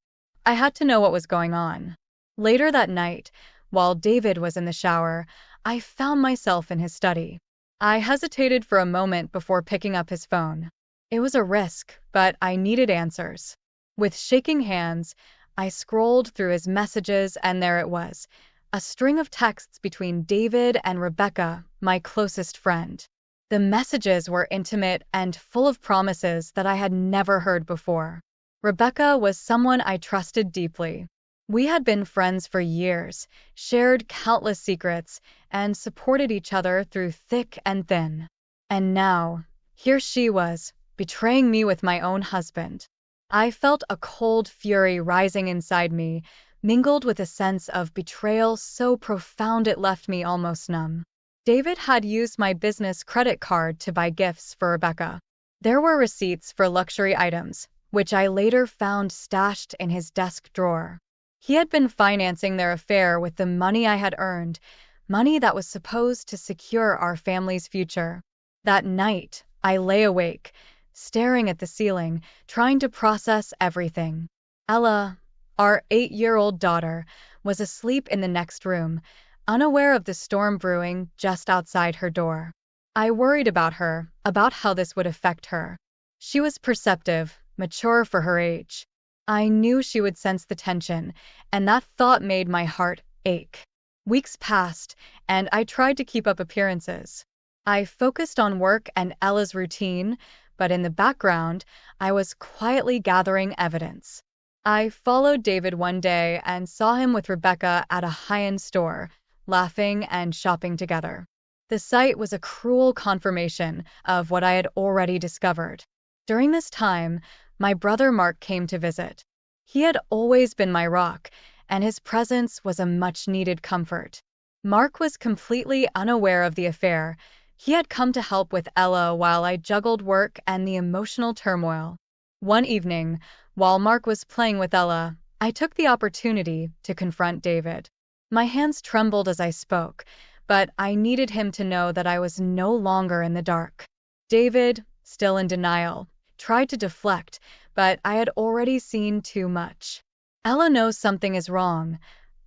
I had to know what was going on. Later that night, while David was in the shower, I found myself in his study. I hesitated for a moment before picking up his phone. It was a risk, but I needed answers. With shaking hands, I scrolled through his messages, and there it was, a string of texts between David and Rebecca, my closest friend. The messages were intimate and full of promises that I had never heard before. Rebecca was someone I trusted deeply. We had been friends for years, shared countless secrets, and supported each other through thick and thin. And now, here she was, betraying me with my own husband. I felt a cold fury rising inside me, mingled with a sense of betrayal so profound it left me almost numb. David had used my business credit card to buy gifts for Rebecca. There were receipts for luxury items, which I later found stashed in his desk drawer. He had been financing their affair with the money I had earned, money that was supposed to secure our family's future. That night, I lay awake, staring at the ceiling, trying to process everything. Ella, our 8-year-old daughter, was asleep in the next room, unaware of the storm brewing just outside her door. I worried about her, about how this would affect her. She was perceptive, mature for her age. I knew she would sense the tension, and that thought made my heart ache. Weeks passed, and I tried to keep up appearances. I focused on work and Ella's routine, but in the background, I was quietly gathering evidence. I followed David one day and saw him with Rebecca at a high-end store, laughing and shopping together. The sight was a cruel confirmation of what I had already discovered. During this time, my brother Mark came to visit. He had always been my rock, and his presence was a much-needed comfort. Mark was completely unaware of the affair. He had come to help with Ella while I juggled work and the emotional turmoil. One evening, while Mark was playing with Ella, I took the opportunity to confront David. My hands trembled as I spoke, but I needed him to know that I was no longer in the dark. David, still in denial, tried to deflect, but I had already seen too much. "Ella knows something is wrong,"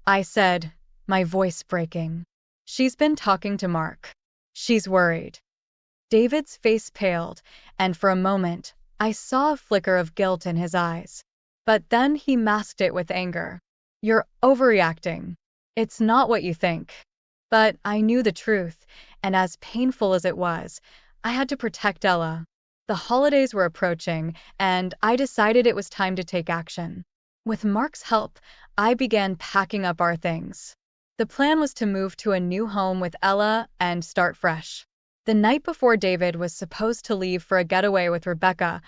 I said, my voice breaking. "She's been talking to Mark. She's worried." David's face paled, and for a moment, I saw a flicker of guilt in his eyes. But then he masked it with anger. "You're overreacting. It's not what you think." But I knew the truth, and as painful as it was, I had to protect Ella. The holidays were approaching, and I decided it was time to take action. With Mark's help, I began packing up our things. The plan was to move to a new home with Ella and start fresh. The night before David was supposed to leave for a getaway with Rebecca,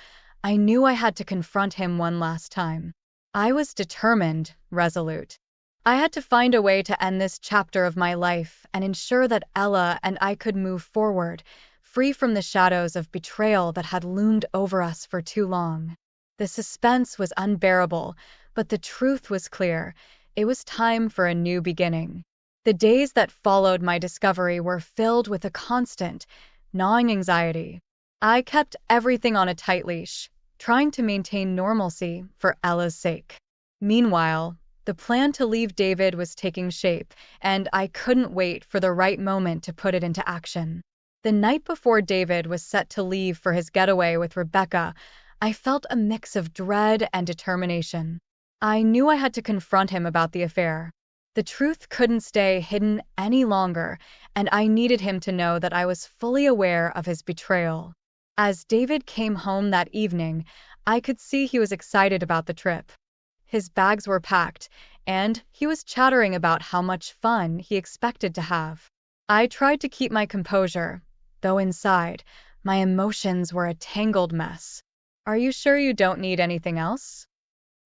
I knew I had to confront him one last time. I was determined, resolute. I had to find a way to end this chapter of my life and ensure that Ella and I could move forward, free from the shadows of betrayal that had loomed over us for too long. The suspense was unbearable, but the truth was clear. It was time for a new beginning. The days that followed my discovery were filled with a constant, gnawing anxiety. I kept everything on a tight leash, trying to maintain normalcy for Ella's sake. Meanwhile, the plan to leave David was taking shape, and I couldn't wait for the right moment to put it into action. The night before David was set to leave for his getaway with Rebecca, I felt a mix of dread and determination. I knew I had to confront him about the affair. The truth couldn't stay hidden any longer, and I needed him to know that I was fully aware of his betrayal. As David came home that evening, I could see he was excited about the trip. His bags were packed, and he was chattering about how much fun he expected to have. I tried to keep my composure, though inside, my emotions were a tangled mess. "Are you sure you don't need anything else?"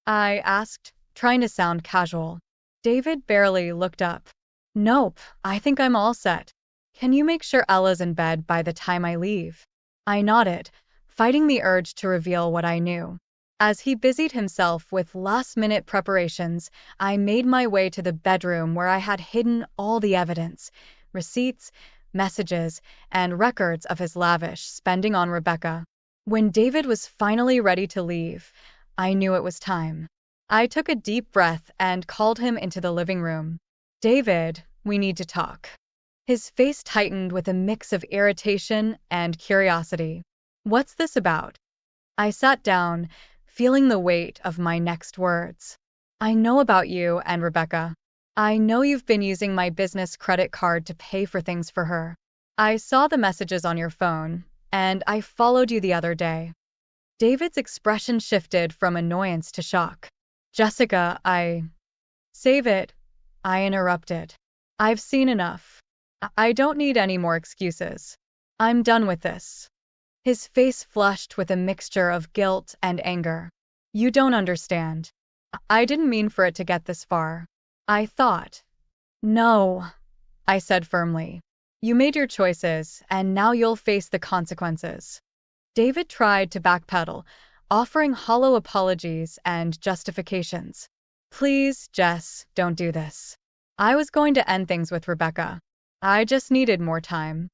I asked, trying to sound casual. David barely looked up. "Nope, I think I'm all set. Can you make sure Ella's in bed by the time I leave?" I nodded, fighting the urge to reveal what I knew. As he busied himself with last-minute preparations, I made my way to the bedroom where I had hidden all the evidence, receipts, messages, and records of his lavish spending on Rebecca. When David was finally ready to leave, I knew it was time. I took a deep breath and called him into the living room. "David, we need to talk." His face tightened with a mix of irritation and curiosity. "What's this about?" I sat down, feeling the weight of my next words. "I know about you and Rebecca. I know you've been using my business credit card to pay for things for her. I saw the messages on your phone, and I followed you the other day." David's expression shifted from annoyance to shock. "Jessica, Save it," I interrupted. "I've seen enough. I don't need any more excuses. I'm done with this." His face flushed with a mixture of guilt and anger. "You don't understand. I didn't mean for it to get this far. I thought." "No," I said firmly. "You made your choices, and now you'll face the consequences." David tried to backpedal, offering hollow apologies and justifications. "Please, Jess, don't do this. I was going to end things with Rebecca. I just needed more time."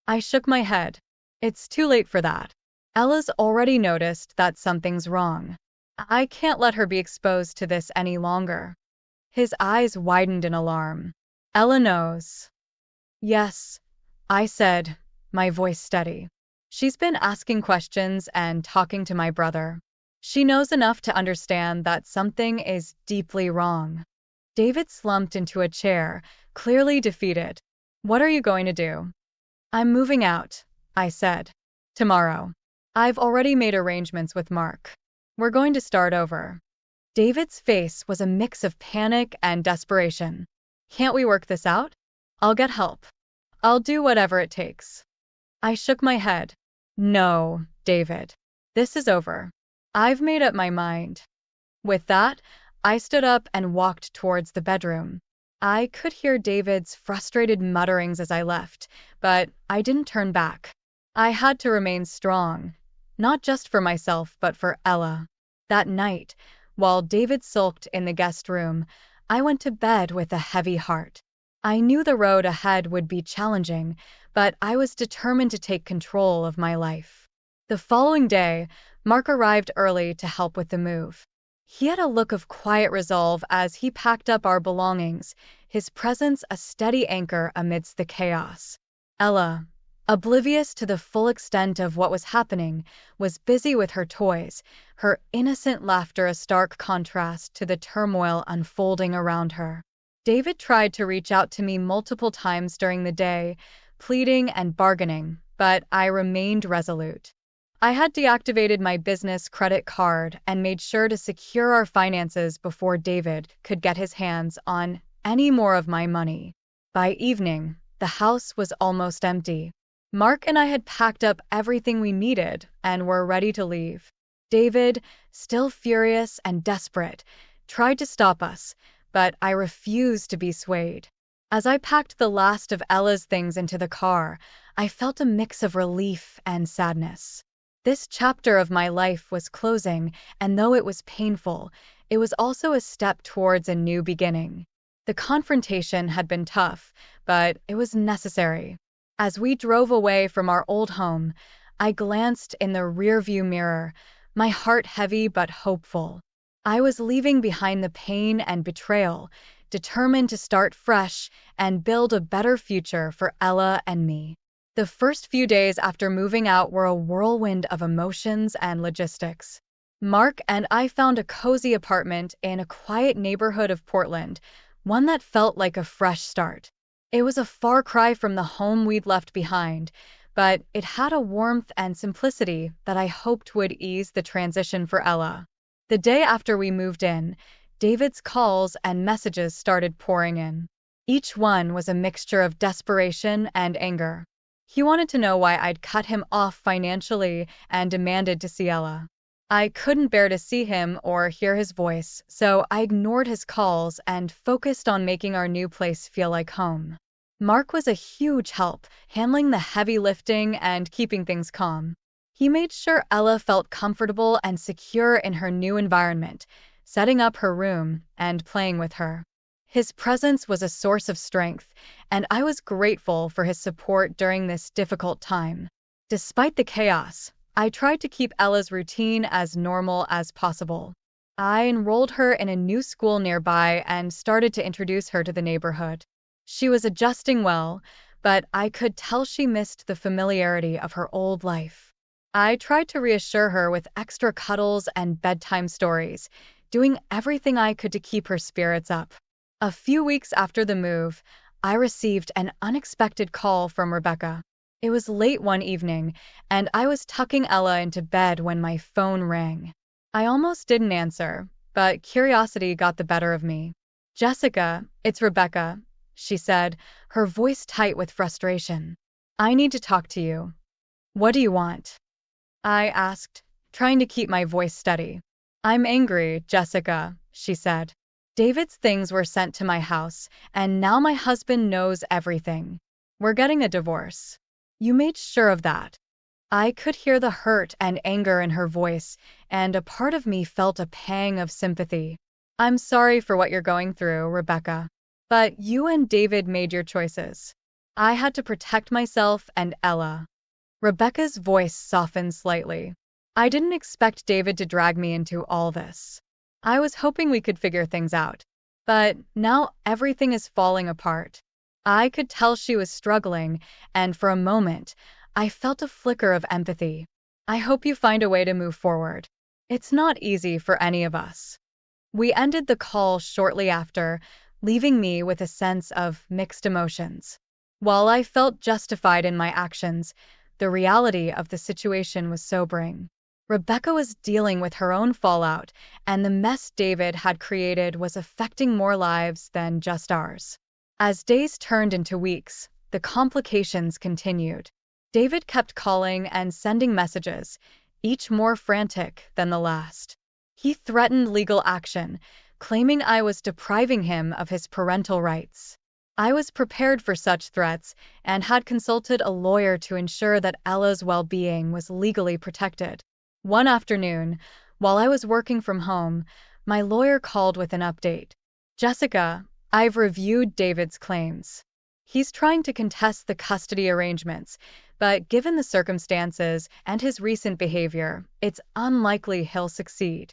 I shook my head. "It's too late for that. Ella's already noticed that something's wrong. I can't let her be exposed to this any longer." His eyes widened in alarm. "Ella knows." "Yes," I said, my voice steady. "She's been asking questions and talking to my brother. She knows enough to understand that something is deeply wrong." David slumped into a chair, clearly defeated. "What are you going to do?" "I'm moving out," I said. "Tomorrow. I've already made arrangements with Mark. We're going to start over." David's face was a mix of panic and desperation. "Can't we work this out? I'll get help. I'll do whatever it takes." I shook my head. "No, David. This is over. I've made up my mind." With that, I stood up and walked towards the bedroom. I could hear David's frustrated mutterings as I left, but I didn't turn back. I had to remain strong, not just for myself but for Ella. That night, while David sulked in the guest room, I went to bed with a heavy heart. I knew the road ahead would be challenging, but I was determined to take control of my life. The following day, Mark arrived early to help with the move. He had a look of quiet resolve as he packed up our belongings, his presence a steady anchor amidst the chaos. Ella, oblivious to the full extent of what was happening, was busy with her toys, her innocent laughter a stark contrast to the turmoil unfolding around her. David tried to reach out to me multiple times during the day, pleading and bargaining, but I remained resolute. I had deactivated my business credit card and made sure to secure our finances before David could get his hands on any more of my money. By evening, the house was almost empty. Mark and I had packed up everything we needed and were ready to leave. David, still furious and desperate, tried to stop us, but I refused to be swayed. As I packed the last of Ella's things into the car, I felt a mix of relief and sadness. This chapter of my life was closing, and though it was painful, it was also a step towards a new beginning. The confrontation had been tough, but it was necessary. As we drove away from our old home, I glanced in the rearview mirror, my heart heavy but hopeful. I was leaving behind the pain and betrayal, determined to start fresh and build a better future for Ella and me. The first few days after moving out were a whirlwind of emotions and logistics. Mark and I found a cozy apartment in a quiet neighborhood of Portland, one that felt like a fresh start. It was a far cry from the home we'd left behind, but it had a warmth and simplicity that I hoped would ease the transition for Ella. The day after we moved in, David's calls and messages started pouring in. Each one was a mixture of desperation and anger. He wanted to know why I'd cut him off financially and demanded to see Ella. I couldn't bear to see him or hear his voice, so I ignored his calls and focused on making our new place feel like home. Mark was a huge help, handling the heavy lifting and keeping things calm. He made sure Ella felt comfortable and secure in her new environment, setting up her room and playing with her. His presence was a source of strength, and I was grateful for his support during this difficult time. Despite the chaos, I tried to keep Ella's routine as normal as possible. I enrolled her in a new school nearby and started to introduce her to the neighborhood. She was adjusting well, but I could tell she missed the familiarity of her old life. I tried to reassure her with extra cuddles and bedtime stories, doing everything I could to keep her spirits up. A few weeks after the move, I received an unexpected call from Rebecca. It was late one evening, and I was tucking Ella into bed when my phone rang. I almost didn't answer, but curiosity got the better of me. "Jessica, it's Rebecca," she said, her voice tight with frustration. "I need to talk to you." "What do you want?" I asked, trying to keep my voice steady. "I'm angry, Jessica," she said. "David's things were sent to my house, and now my husband knows everything. We're getting a divorce." "You made sure of that." I could hear the hurt and anger in her voice, and a part of me felt a pang of sympathy. "I'm sorry for what you're going through, Rebecca. But you and David made your choices. I had to protect myself and Ella." Rebecca's voice softened slightly. "I didn't expect David to drag me into all this. I was hoping we could figure things out. But now everything is falling apart." I could tell she was struggling, and for a moment, I felt a flicker of empathy. "I hope you find a way to move forward. It's not easy for any of us." We ended the call shortly after, leaving me with a sense of mixed emotions. While I felt justified in my actions, the reality of the situation was sobering. Rebecca was dealing with her own fallout, and the mess David had created was affecting more lives than just ours. As days turned into weeks, the complications continued. David kept calling and sending messages, each more frantic than the last. He threatened legal action, claiming I was depriving him of his parental rights. I was prepared for such threats and had consulted a lawyer to ensure that Ella's well-being was legally protected. One afternoon, while I was working from home, my lawyer called with an update. "Jessica, I've reviewed David's claims. He's trying to contest the custody arrangements, but given the circumstances and his recent behavior, it's unlikely he'll succeed."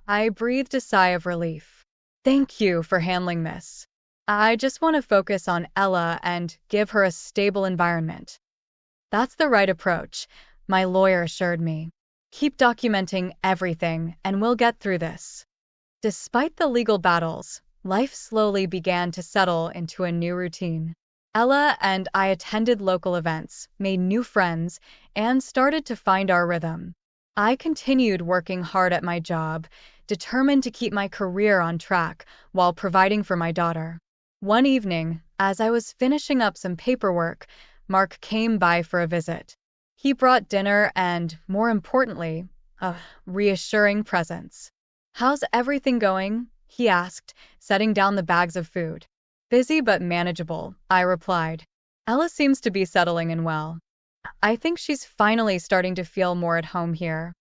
I breathed a sigh of relief. "Thank you for handling this. I just want to focus on Ella and give her a stable environment." "That's the right approach," my lawyer assured me. "Keep documenting everything, and we'll get through this." Despite the legal battles, life slowly began to settle into a new routine. Ella and I attended local events, made new friends, and started to find our rhythm. I continued working hard at my job, determined to keep my career on track while providing for my daughter. One evening, as I was finishing up some paperwork, Mark came by for a visit. He brought dinner and, more importantly, a reassuring presence. "How's everything going?" he asked, setting down the bags of food. "Busy but manageable," I replied. "Ella seems to be settling in well. I think she's finally starting to feel more at home here."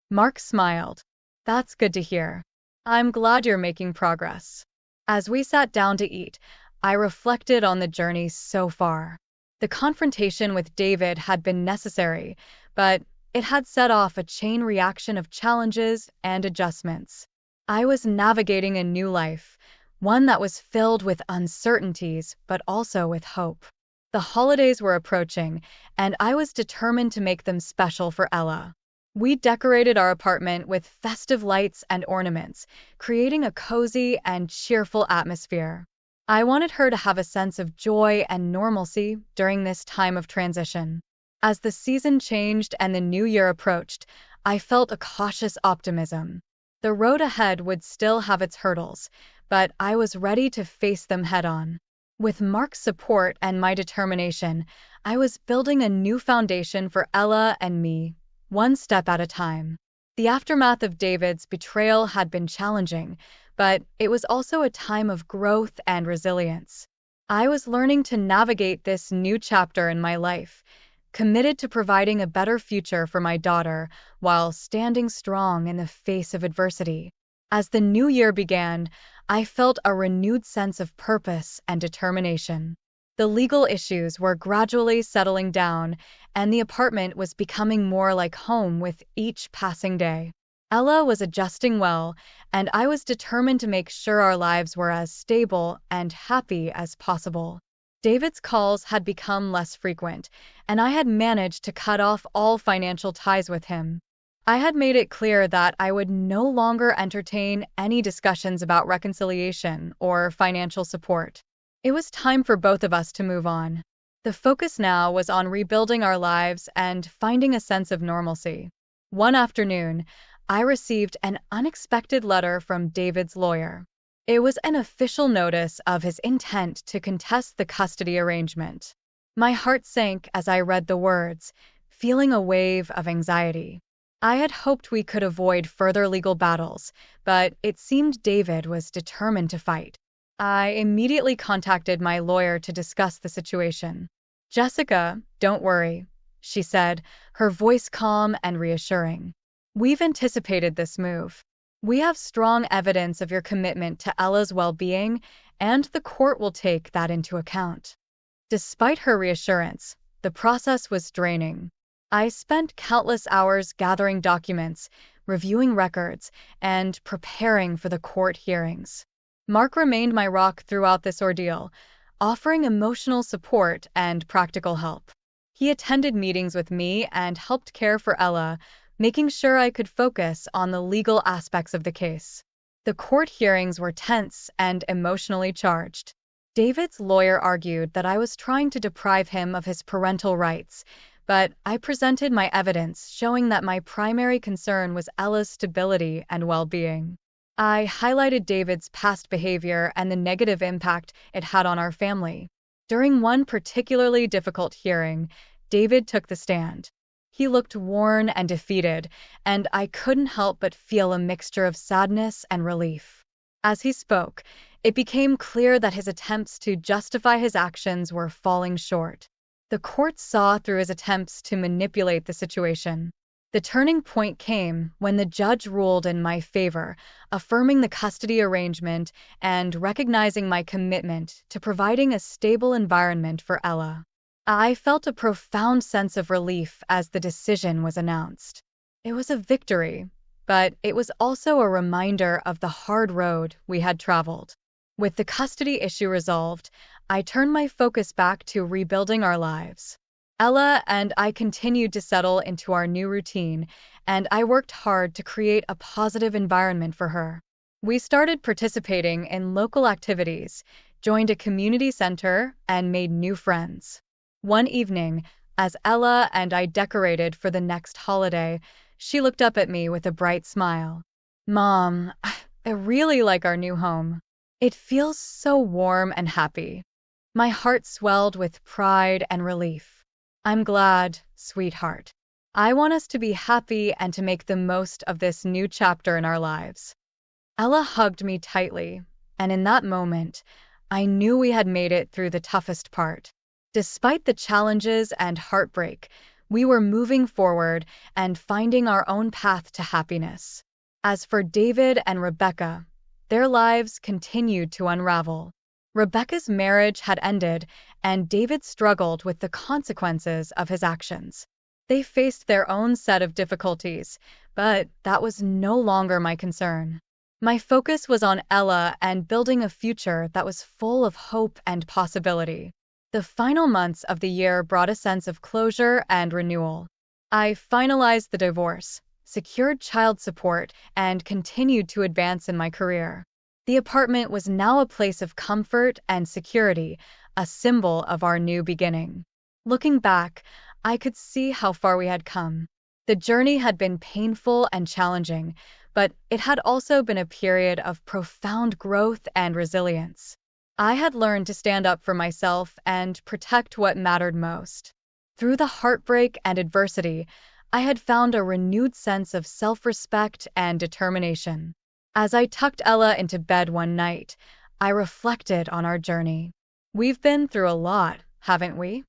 Mark smiled. "That's good to hear. I'm glad you're making progress." As we sat down to eat, I reflected on the journey so far. The confrontation with David had been necessary, but it had set off a chain reaction of challenges and adjustments. I was navigating a new life, one that was filled with uncertainties, but also with hope. The holidays were approaching, and I was determined to make them special for Ella. We decorated our apartment with festive lights and ornaments, creating a cozy and cheerful atmosphere. I wanted her to have a sense of joy and normalcy during this time of transition. As the season changed and the new year approached, I felt a cautious optimism. The road ahead would still have its hurdles, but I was ready to face them head-on. With Mark's support and my determination, I was building a new foundation for Ella and me, one step at a time. The aftermath of David's betrayal had been challenging, but it was also a time of growth and resilience. I was learning to navigate this new chapter in my life, committed to providing a better future for my daughter while standing strong in the face of adversity. As the new year began, I felt a renewed sense of purpose and determination. The legal issues were gradually settling down, and the apartment was becoming more like home with each passing day. Ella was adjusting well, and I was determined to make sure our lives were as stable and happy as possible. David's calls had become less frequent, and I had managed to cut off all financial ties with him. I had made it clear that I would no longer entertain any discussions about reconciliation or financial support. It was time for both of us to move on. The focus now was on rebuilding our lives and finding a sense of normalcy. One afternoon, I received an unexpected letter from David's lawyer. It was an official notice of his intent to contest the custody arrangement. My heart sank as I read the words, feeling a wave of anxiety. I had hoped we could avoid further legal battles, but it seemed David was determined to fight. I immediately contacted my lawyer to discuss the situation. "Jessica, don't worry," she said, her voice calm and reassuring. "We've anticipated this move. We have strong evidence of your commitment to Ella's well-being, and the court will take that into account." Despite her reassurance, the process was draining. I spent countless hours gathering documents, reviewing records, and preparing for the court hearings. Mark remained my rock throughout this ordeal, offering emotional support and practical help. He attended meetings with me and helped care for Ella, making sure I could focus on the legal aspects of the case. The court hearings were tense and emotionally charged. David's lawyer argued that I was trying to deprive him of his parental rights, but I presented my evidence showing that my primary concern was Ella's stability and well-being. I highlighted David's past behavior and the negative impact it had on our family. During one particularly difficult hearing, David took the stand. He looked worn and defeated, and I couldn't help but feel a mixture of sadness and relief. As he spoke, it became clear that his attempts to justify his actions were falling short. The court saw through his attempts to manipulate the situation. The turning point came when the judge ruled in my favor, affirming the custody arrangement and recognizing my commitment to providing a stable environment for Ella. I felt a profound sense of relief as the decision was announced. It was a victory, but it was also a reminder of the hard road we had traveled. With the custody issue resolved, I turned my focus back to rebuilding our lives. Ella and I continued to settle into our new routine, and I worked hard to create a positive environment for her. We started participating in local activities, joined a community center, and made new friends. One evening, as Ella and I decorated for the next holiday, she looked up at me with a bright smile. "Mom, I really like our new home. It feels so warm and happy." My heart swelled with pride and relief. I'm glad, sweetheart. I want us to be happy and to make the most of this new chapter in our lives. Ella hugged me tightly, and in that moment, I knew we had made it through the toughest part. Despite the challenges and heartbreak, we were moving forward and finding our own path to happiness. As for David and Rebecca, their lives continued to unravel. Rebecca's marriage had ended, and David struggled with the consequences of his actions. They faced their own set of difficulties, but that was no longer my concern. My focus was on Ella and building a future that was full of hope and possibility. The final months of the year brought a sense of closure and renewal. I finalized the divorce, secured child support, and continued to advance in my career. The apartment was now a place of comfort and security, a symbol of our new beginning. Looking back, I could see how far we had come. The journey had been painful and challenging, but it had also been a period of profound growth and resilience. I had learned to stand up for myself and protect what mattered most. Through the heartbreak and adversity, I had found a renewed sense of self-respect and determination. As I tucked Ella into bed one night, I reflected on our journey. We've been through a lot, haven't we?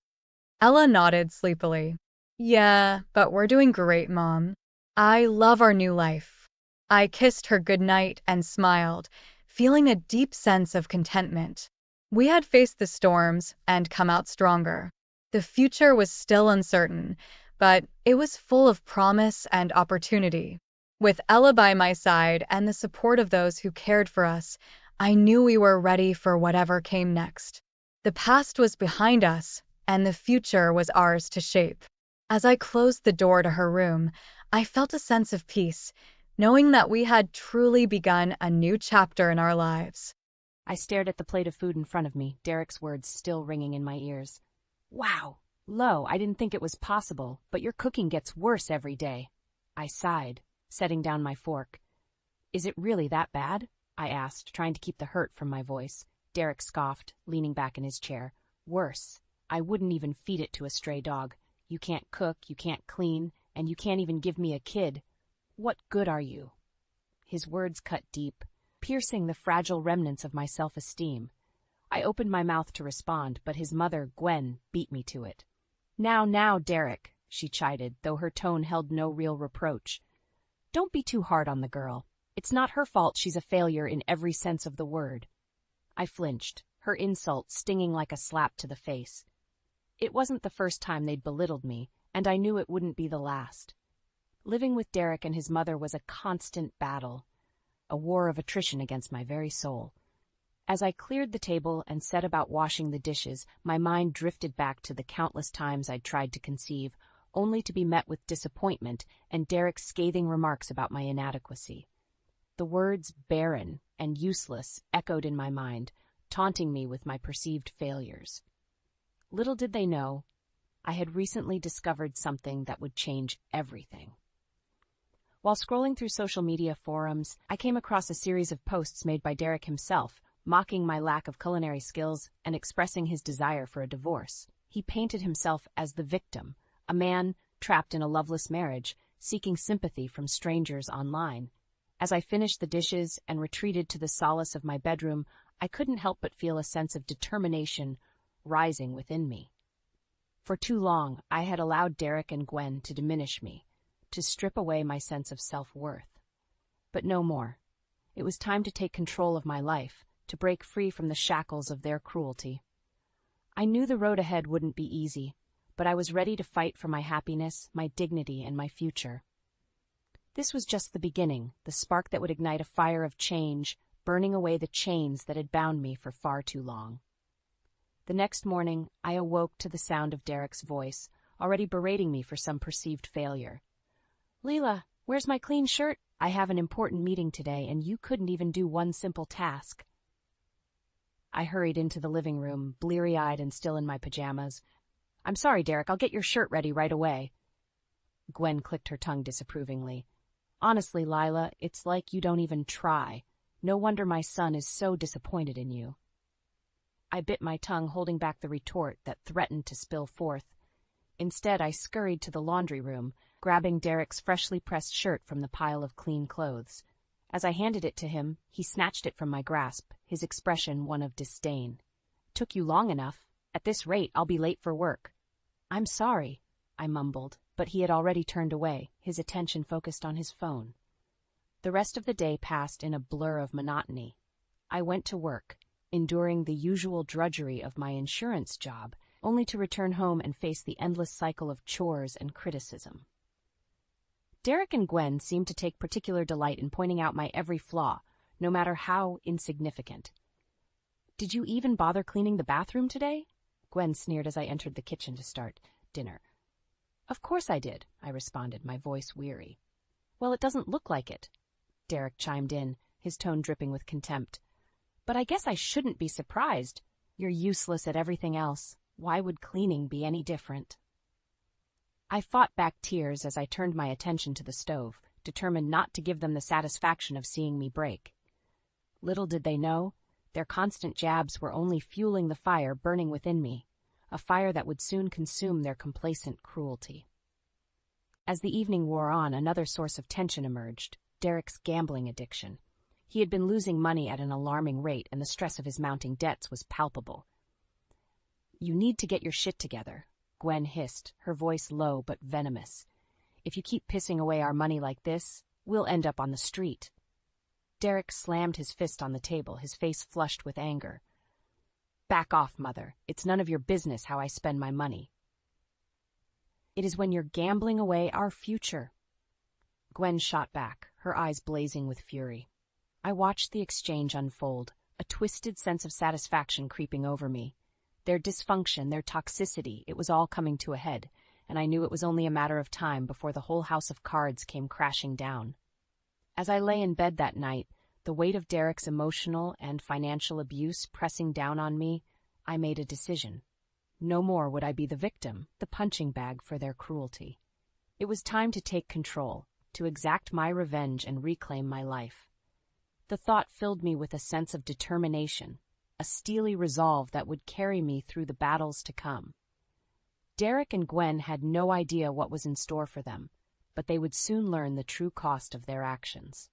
Ella nodded sleepily. Yeah, but we're doing great, Mom. I love our new life. I kissed her goodnight and smiled, feeling a deep sense of contentment. We had faced the storms and come out stronger. The future was still uncertain, but it was full of promise and opportunity. With Ella by my side and the support of those who cared for us, I knew we were ready for whatever came next. The past was behind us, and the future was ours to shape. As I closed the door to her room, I felt a sense of peace, knowing that we had truly begun a new chapter in our lives. I stared at the plate of food in front of me, Derek's words still ringing in my ears. Wow, Lo, I didn't think it was possible, but your cooking gets worse every day. I sighed, setting down my fork. Is it really that bad? I asked, trying to keep the hurt from my voice. Derek scoffed, leaning back in his chair. Worse. I wouldn't even feed it to a stray dog. You can't cook, you can't clean, and you can't even give me a kid. What good are you? His words cut deep, piercing the fragile remnants of my self-esteem. I opened my mouth to respond, but his mother, Gwen, beat me to it. Now, Derek, she chided, though her tone held no real reproach. Don't be too hard on the girl. It's not her fault she's a failure in every sense of the word. I flinched, her insult stinging like a slap to the face. It wasn't the first time they'd belittled me, and I knew it wouldn't be the last. Living with Derek and his mother was a constant battle, a war of attrition against my very soul. As I cleared the table and set about washing the dishes, my mind drifted back to the countless times I'd tried to conceive, only to be met with disappointment and Derek's scathing remarks about my inadequacy. The words barren and useless echoed in my mind, taunting me with my perceived failures. Little did they know, I had recently discovered something that would change everything. While scrolling through social media forums, I came across a series of posts made by Derek himself, mocking my lack of culinary skills and expressing his desire for a divorce. He painted himself as the victim, a man trapped in a loveless marriage, seeking sympathy from strangers online. As I finished the dishes and retreated to the solace of my bedroom, I couldn't help but feel a sense of determination rising within me. For too long, I had allowed Derek and Gwen to diminish me, to strip away my sense of self-worth. But no more. It was time to take control of my life, to break free from the shackles of their cruelty. I knew the road ahead wouldn't be easy, but I was ready to fight for my happiness, my dignity, and my future. This was just the beginning, the spark that would ignite a fire of change, burning away the chains that had bound me for far too long. The next morning, I awoke to the sound of Derek's voice, already berating me for some perceived failure. Leela, where's my clean shirt? I have an important meeting today, and you couldn't even do one simple task. I hurried into the living room, bleary-eyed and still in my pajamas. I'm sorry, Derek, I'll get your shirt ready right away. Gwen clicked her tongue disapprovingly. Honestly, Lila, it's like you don't even try. No wonder my son is so disappointed in you. I bit my tongue, holding back the retort that threatened to spill forth. Instead, I scurried to the laundry room, grabbing Derek's freshly pressed shirt from the pile of clean clothes. As I handed it to him, he snatched it from my grasp, his expression one of disdain. "Took you long enough. At this rate, I'll be late for work." "I'm sorry," I mumbled, but he had already turned away, his attention focused on his phone. The rest of the day passed in a blur of monotony. I went to work, enduring the usual drudgery of my insurance job, only to return home and face the endless cycle of chores and criticism. Derek and Gwen seemed to take particular delight in pointing out my every flaw, no matter how insignificant. "Did you even bother cleaning the bathroom today?" Gwen sneered as I entered the kitchen to start dinner. "Of course I did," I responded, my voice weary. "Well, it doesn't look like it," Derek chimed in, his tone dripping with contempt. "But I guess I shouldn't be surprised. You're useless at everything else. Why would cleaning be any different?" I fought back tears as I turned my attention to the stove, determined not to give them the satisfaction of seeing me break. Little did they know, their constant jabs were only fueling the fire burning within me, a fire that would soon consume their complacent cruelty. As the evening wore on, another source of tension emerged, Derek's gambling addiction. He had been losing money at an alarming rate, and the stress of his mounting debts was palpable. "You need to get your shit together," Gwen hissed, her voice low but venomous. "If you keep pissing away our money like this, we'll end up on the street." Derek slammed his fist on the table, his face flushed with anger. "Back off, Mother. It's none of your business how I spend my money." "It is when you're gambling away our future." Gwen shot back, her eyes blazing with fury. I watched the exchange unfold, a twisted sense of satisfaction creeping over me. Their dysfunction, their toxicity, it was all coming to a head, and I knew it was only a matter of time before the whole house of cards came crashing down. As I lay in bed that night, the weight of Derek's emotional and financial abuse pressing down on me, I made a decision. No more would I be the victim, the punching bag for their cruelty. It was time to take control, to exact my revenge and reclaim my life. The thought filled me with a sense of determination, a steely resolve that would carry me through the battles to come. Derek and Gwen had no idea what was in store for them, but they would soon learn the true cost of their actions.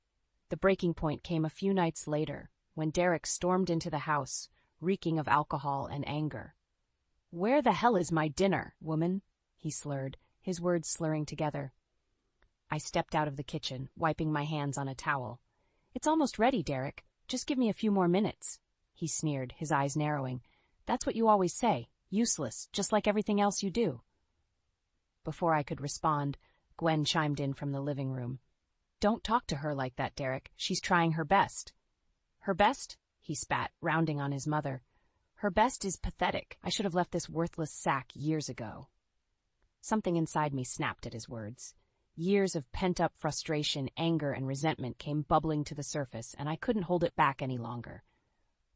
The breaking point came a few nights later, when Derek stormed into the house, reeking of alcohol and anger. "Where the hell is my dinner, woman?" he slurred, his words slurring together. I stepped out of the kitchen, wiping my hands on a towel. "It's almost ready, Derek. Just give me a few more minutes," he sneered, his eyes narrowing. "That's what you always say. Useless, just like everything else you do." Before I could respond, Gwen chimed in from the living room. "Don't talk to her like that, Derek. She's trying her best." "Her best?" he spat, rounding on his mother. "Her best is pathetic. I should have left this worthless sack years ago." Something inside me snapped at his words. Years of pent-up frustration, anger, and resentment came bubbling to the surface, and I couldn't hold it back any longer.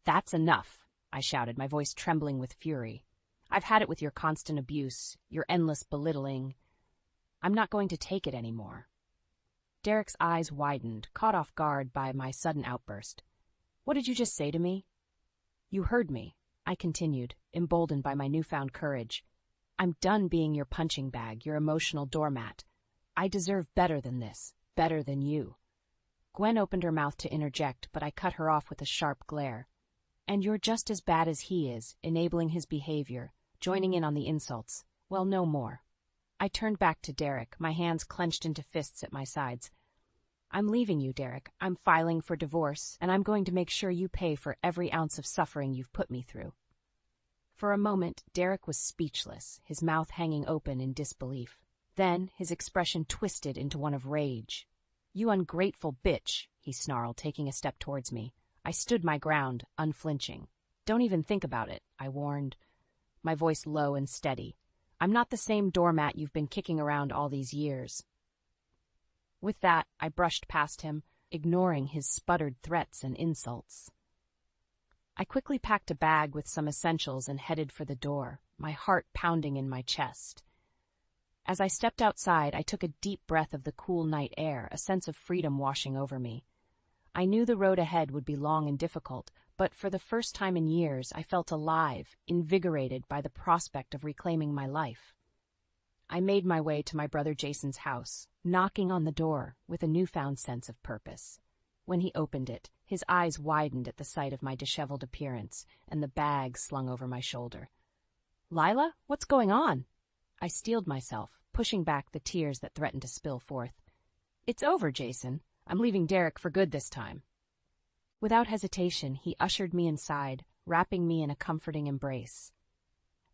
"That's enough," I shouted, my voice trembling with fury. "I've had it with your constant abuse, your endless belittling. I'm not going to take it anymore." Derek's eyes widened, caught off guard by my sudden outburst. "What did you just say to me?" "You heard me," I continued, emboldened by my newfound courage. "I'm done being your punching bag, your emotional doormat. I deserve better than this, better than you." Gwen opened her mouth to interject, but I cut her off with a sharp glare. "And you're just as bad as he is, enabling his behavior, joining in on the insults. Well, no more." I turned back to Derek, my hands clenched into fists at my sides. "I'm leaving you, Derek. I'm filing for divorce, and I'm going to make sure you pay for every ounce of suffering you've put me through." For a moment, Derek was speechless, his mouth hanging open in disbelief. Then, his expression twisted into one of rage. "You ungrateful bitch," he snarled, taking a step towards me. I stood my ground, unflinching. "Don't even think about it," I warned, my voice low and steady. "I'm not the same doormat you've been kicking around all these years." With that, I brushed past him, ignoring his sputtered threats and insults. I quickly packed a bag with some essentials and headed for the door, my heart pounding in my chest. As I stepped outside, I took a deep breath of the cool night air, a sense of freedom washing over me. I knew the road ahead would be long and difficult, but for the first time in years I felt alive, invigorated by the prospect of reclaiming my life. I made my way to my brother Jason's house, knocking on the door with a newfound sense of purpose. When he opened it, his eyes widened at the sight of my disheveled appearance and the bag slung over my shoulder. "Lila, what's going on?" I steeled myself, pushing back the tears that threatened to spill forth. "It's over, Jason. I'm leaving Derek for good this time." Without hesitation, he ushered me inside, wrapping me in a comforting embrace.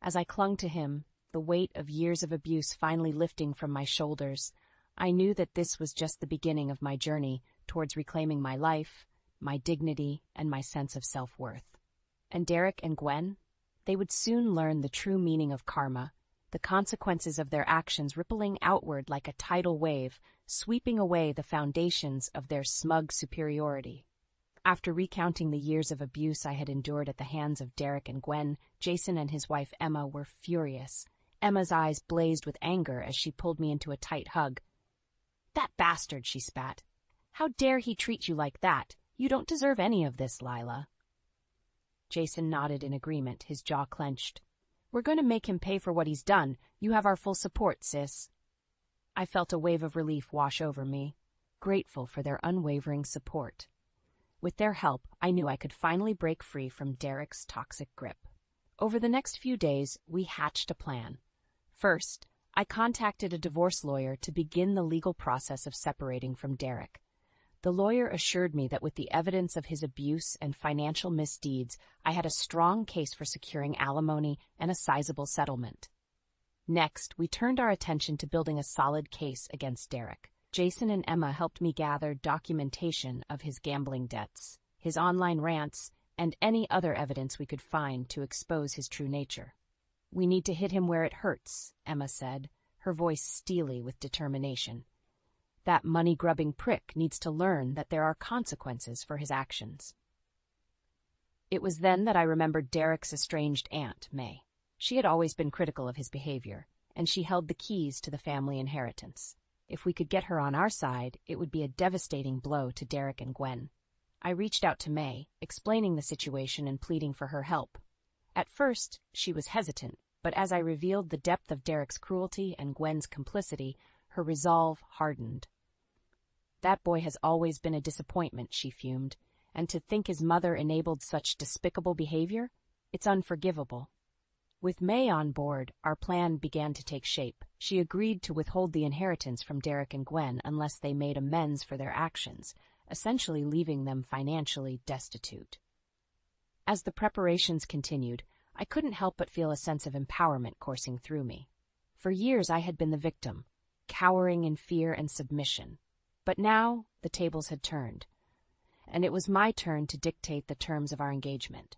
As I clung to him, the weight of years of abuse finally lifting from my shoulders, I knew that this was just the beginning of my journey towards reclaiming my life, my dignity, and my sense of self-worth. And Derek and Gwen? They would soon learn the true meaning of karma, the consequences of their actions rippling outward like a tidal wave, sweeping away the foundations of their smug superiority. After recounting the years of abuse I had endured at the hands of Derek and Gwen, Jason and his wife Emma were furious. Emma's eyes blazed with anger as she pulled me into a tight hug. "That bastard," she spat. "How dare he treat you like that? You don't deserve any of this, Lila." Jason nodded in agreement, his jaw clenched. "We're going to make him pay for what he's done. You have our full support, sis." I felt a wave of relief wash over me, grateful for their unwavering support. With their help, I knew I could finally break free from Derek's toxic grip. Over the next few days, we hatched a plan. First, I contacted a divorce lawyer to begin the legal process of separating from Derek. The lawyer assured me that with the evidence of his abuse and financial misdeeds, I had a strong case for securing alimony and a sizable settlement. Next, we turned our attention to building a solid case against Derek. Jason and Emma helped me gather documentation of his gambling debts, his online rants, and any other evidence we could find to expose his true nature. "We need to hit him where it hurts," Emma said, her voice steely with determination. "That money-grubbing prick needs to learn that there are consequences for his actions." It was then that I remembered Derek's estranged aunt, May. She had always been critical of his behavior, and she held the keys to the family inheritance. If we could get her on our side, it would be a devastating blow to Derek and Gwen. I reached out to May, explaining the situation and pleading for her help. At first, she was hesitant, but as I revealed the depth of Derek's cruelty and Gwen's complicity, her resolve hardened. "That boy has always been a disappointment," she fumed, "and to think his mother enabled such despicable behavior? It's unforgivable." With May on board, our plan began to take shape. She agreed to withhold the inheritance from Derek and Gwen unless they made amends for their actions, essentially leaving them financially destitute. As the preparations continued, I couldn't help but feel a sense of empowerment coursing through me. For years I had been the victim, cowering in fear and submission. But now the tables had turned, and it was my turn to dictate the terms of our engagement.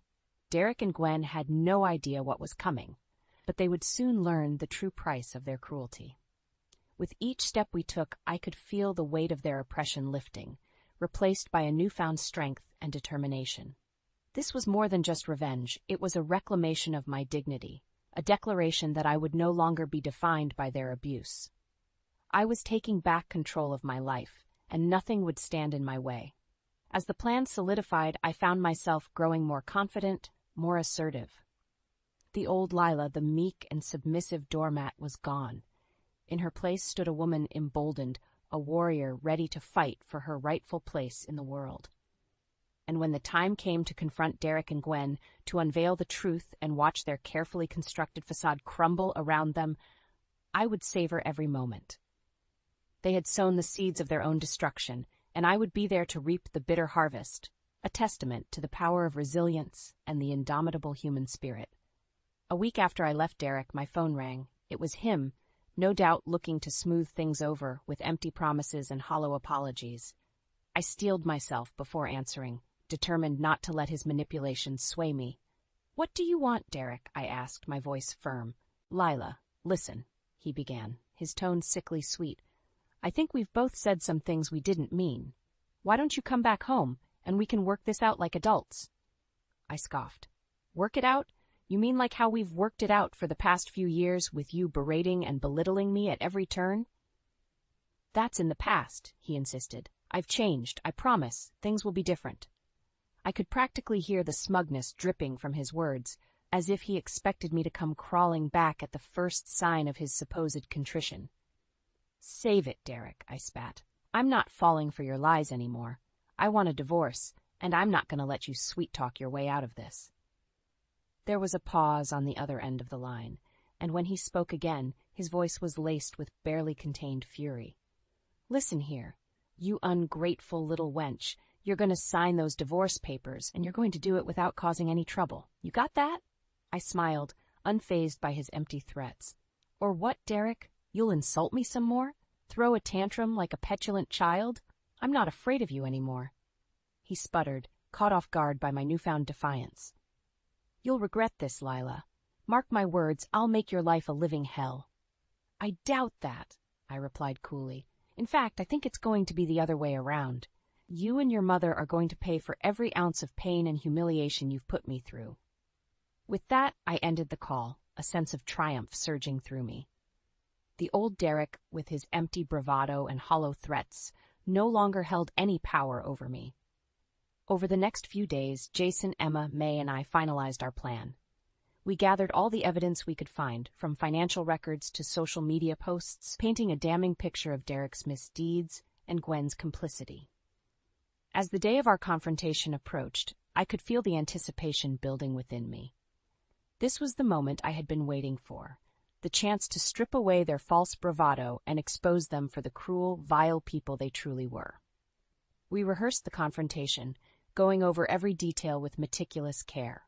Derek and Gwen had no idea what was coming, but they would soon learn the true price of their cruelty. With each step we took, I could feel the weight of their oppression lifting, replaced by a newfound strength and determination. This was more than just revenge, it was a reclamation of my dignity, a declaration that I would no longer be defined by their abuse. I was taking back control of my life, and nothing would stand in my way. As the plan solidified, I found myself growing more confident, more assertive. The old Lila, the meek and submissive doormat, was gone. In her place stood a woman emboldened, a warrior ready to fight for her rightful place in the world. And when the time came to confront Derek and Gwen, to unveil the truth and watch their carefully constructed facade crumble around them, I would savor every moment. They had sown the seeds of their own destruction, and I would be there to reap the bitter harvest, a testament to the power of resilience and the indomitable human spirit. A week after I left Derek, my phone rang. It was him, no doubt looking to smooth things over with empty promises and hollow apologies. I steeled myself before answering, determined not to let his manipulations sway me. "What do you want, Derek?" I asked, my voice firm. "Lila, listen," he began, his tone sickly sweet. "I think we've both said some things we didn't mean. Why don't you come back home, and we can work this out like adults?" I scoffed. "Work it out? You mean like how we've worked it out for the past few years, with you berating and belittling me at every turn?" "That's in the past," he insisted. "I've changed, I promise. Things will be different." I could practically hear the smugness dripping from his words, as if he expected me to come crawling back at the first sign of his supposed contrition. "Save it, Derek," I spat. "I'm not falling for your lies anymore. I want a divorce, and I'm not going to let you sweet-talk your way out of this." There was a pause on the other end of the line, and when he spoke again, his voice was laced with barely contained fury. "Listen here, you ungrateful little wench. You're going to sign those divorce papers, and you're going to do it without causing any trouble. You got that?" I smiled, unfazed by his empty threats. "Or what, Derek? You'll insult me some more? Throw a tantrum like a petulant child? I'm not afraid of you anymore." He sputtered, caught off guard by my newfound defiance. "You'll regret this, Lila. Mark my words, I'll make your life a living hell." "I doubt that," I replied coolly. "In fact, I think it's going to be the other way around. You and your mother are going to pay for every ounce of pain and humiliation you've put me through." With that, I ended the call, a sense of triumph surging through me. The old Derek, with his empty bravado and hollow threats, no longer held any power over me. Over the next few days, Jason, Emma, May, and I finalized our plan. We gathered all the evidence we could find, from financial records to social media posts, painting a damning picture of Derek's misdeeds and Gwen's complicity. As the day of our confrontation approached, I could feel the anticipation building within me. This was the moment I had been waiting for, the chance to strip away their false bravado and expose them for the cruel, vile people they truly were. We rehearsed the confrontation, going over every detail with meticulous care.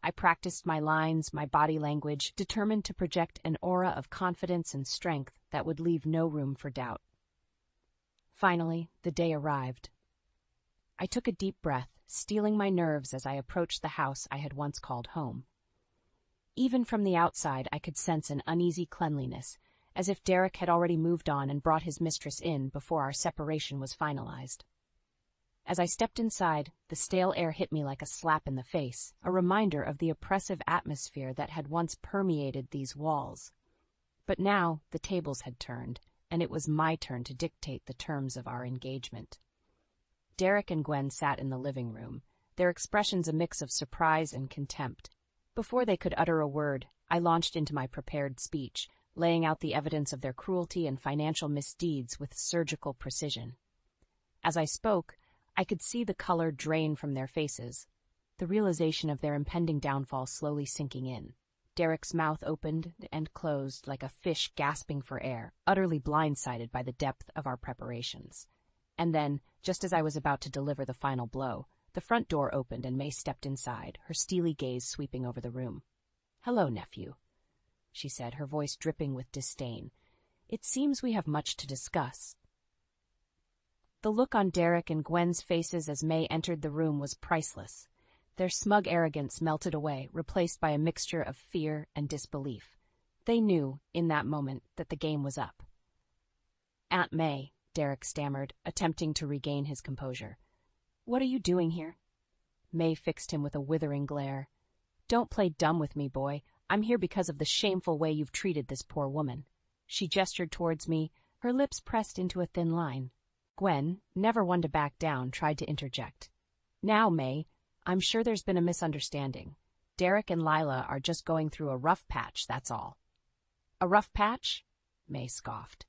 I practiced my lines, my body language, determined to project an aura of confidence and strength that would leave no room for doubt. Finally, the day arrived. I took a deep breath, steeling my nerves as I approached the house I had once called home. Even from the outside, I could sense an uneasy cleanliness, as if Derek had already moved on and brought his mistress in before our separation was finalized. As I stepped inside, the stale air hit me like a slap in the face, a reminder of the oppressive atmosphere that had once permeated these walls. But now the tables had turned, and it was my turn to dictate the terms of our engagement. Derek and Gwen sat in the living room, their expressions a mix of surprise and contempt. Before they could utter a word, I launched into my prepared speech, laying out the evidence of their cruelty and financial misdeeds with surgical precision. As I spoke, I could see the color drain from their faces, the realization of their impending downfall slowly sinking in. Derek's mouth opened and closed like a fish gasping for air, utterly blindsided by the depth of our preparations. And then, just as I was about to deliver the final blow, the front door opened and May stepped inside, her steely gaze sweeping over the room. "Hello, nephew," she said, her voice dripping with disdain. "It seems we have much to discuss." The look on Derek and Gwen's faces as May entered the room was priceless. Their smug arrogance melted away, replaced by a mixture of fear and disbelief. They knew, in that moment, that the game was up. "Aunt May," Derek stammered, attempting to regain his composure. "What are you doing here?" May fixed him with a withering glare. "Don't play dumb with me, boy. I'm here because of the shameful way you've treated this poor woman." She gestured towards me, her lips pressed into a thin line. Gwen, never one to back down, tried to interject. "Now, May, I'm sure there's been a misunderstanding. Derek and Lila are just going through a rough patch, that's all." "A rough patch?" May scoffed.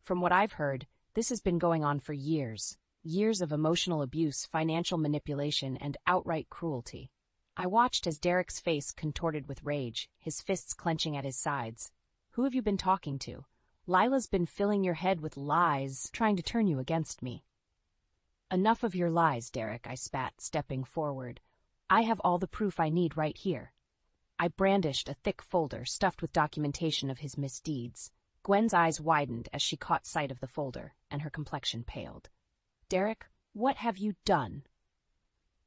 "From what I've heard, this has been going on for years. Years of emotional abuse, financial manipulation, and outright cruelty." I watched as Derek's face contorted with rage, his fists clenching at his sides. "Who have you been talking to? Lila's been filling your head with lies, trying to turn you against me." "Enough of your lies, Derek," I spat, stepping forward. "I have all the proof I need right here." I brandished a thick folder stuffed with documentation of his misdeeds. Gwen's eyes widened as she caught sight of the folder, and her complexion paled. "Derek, what have you done?"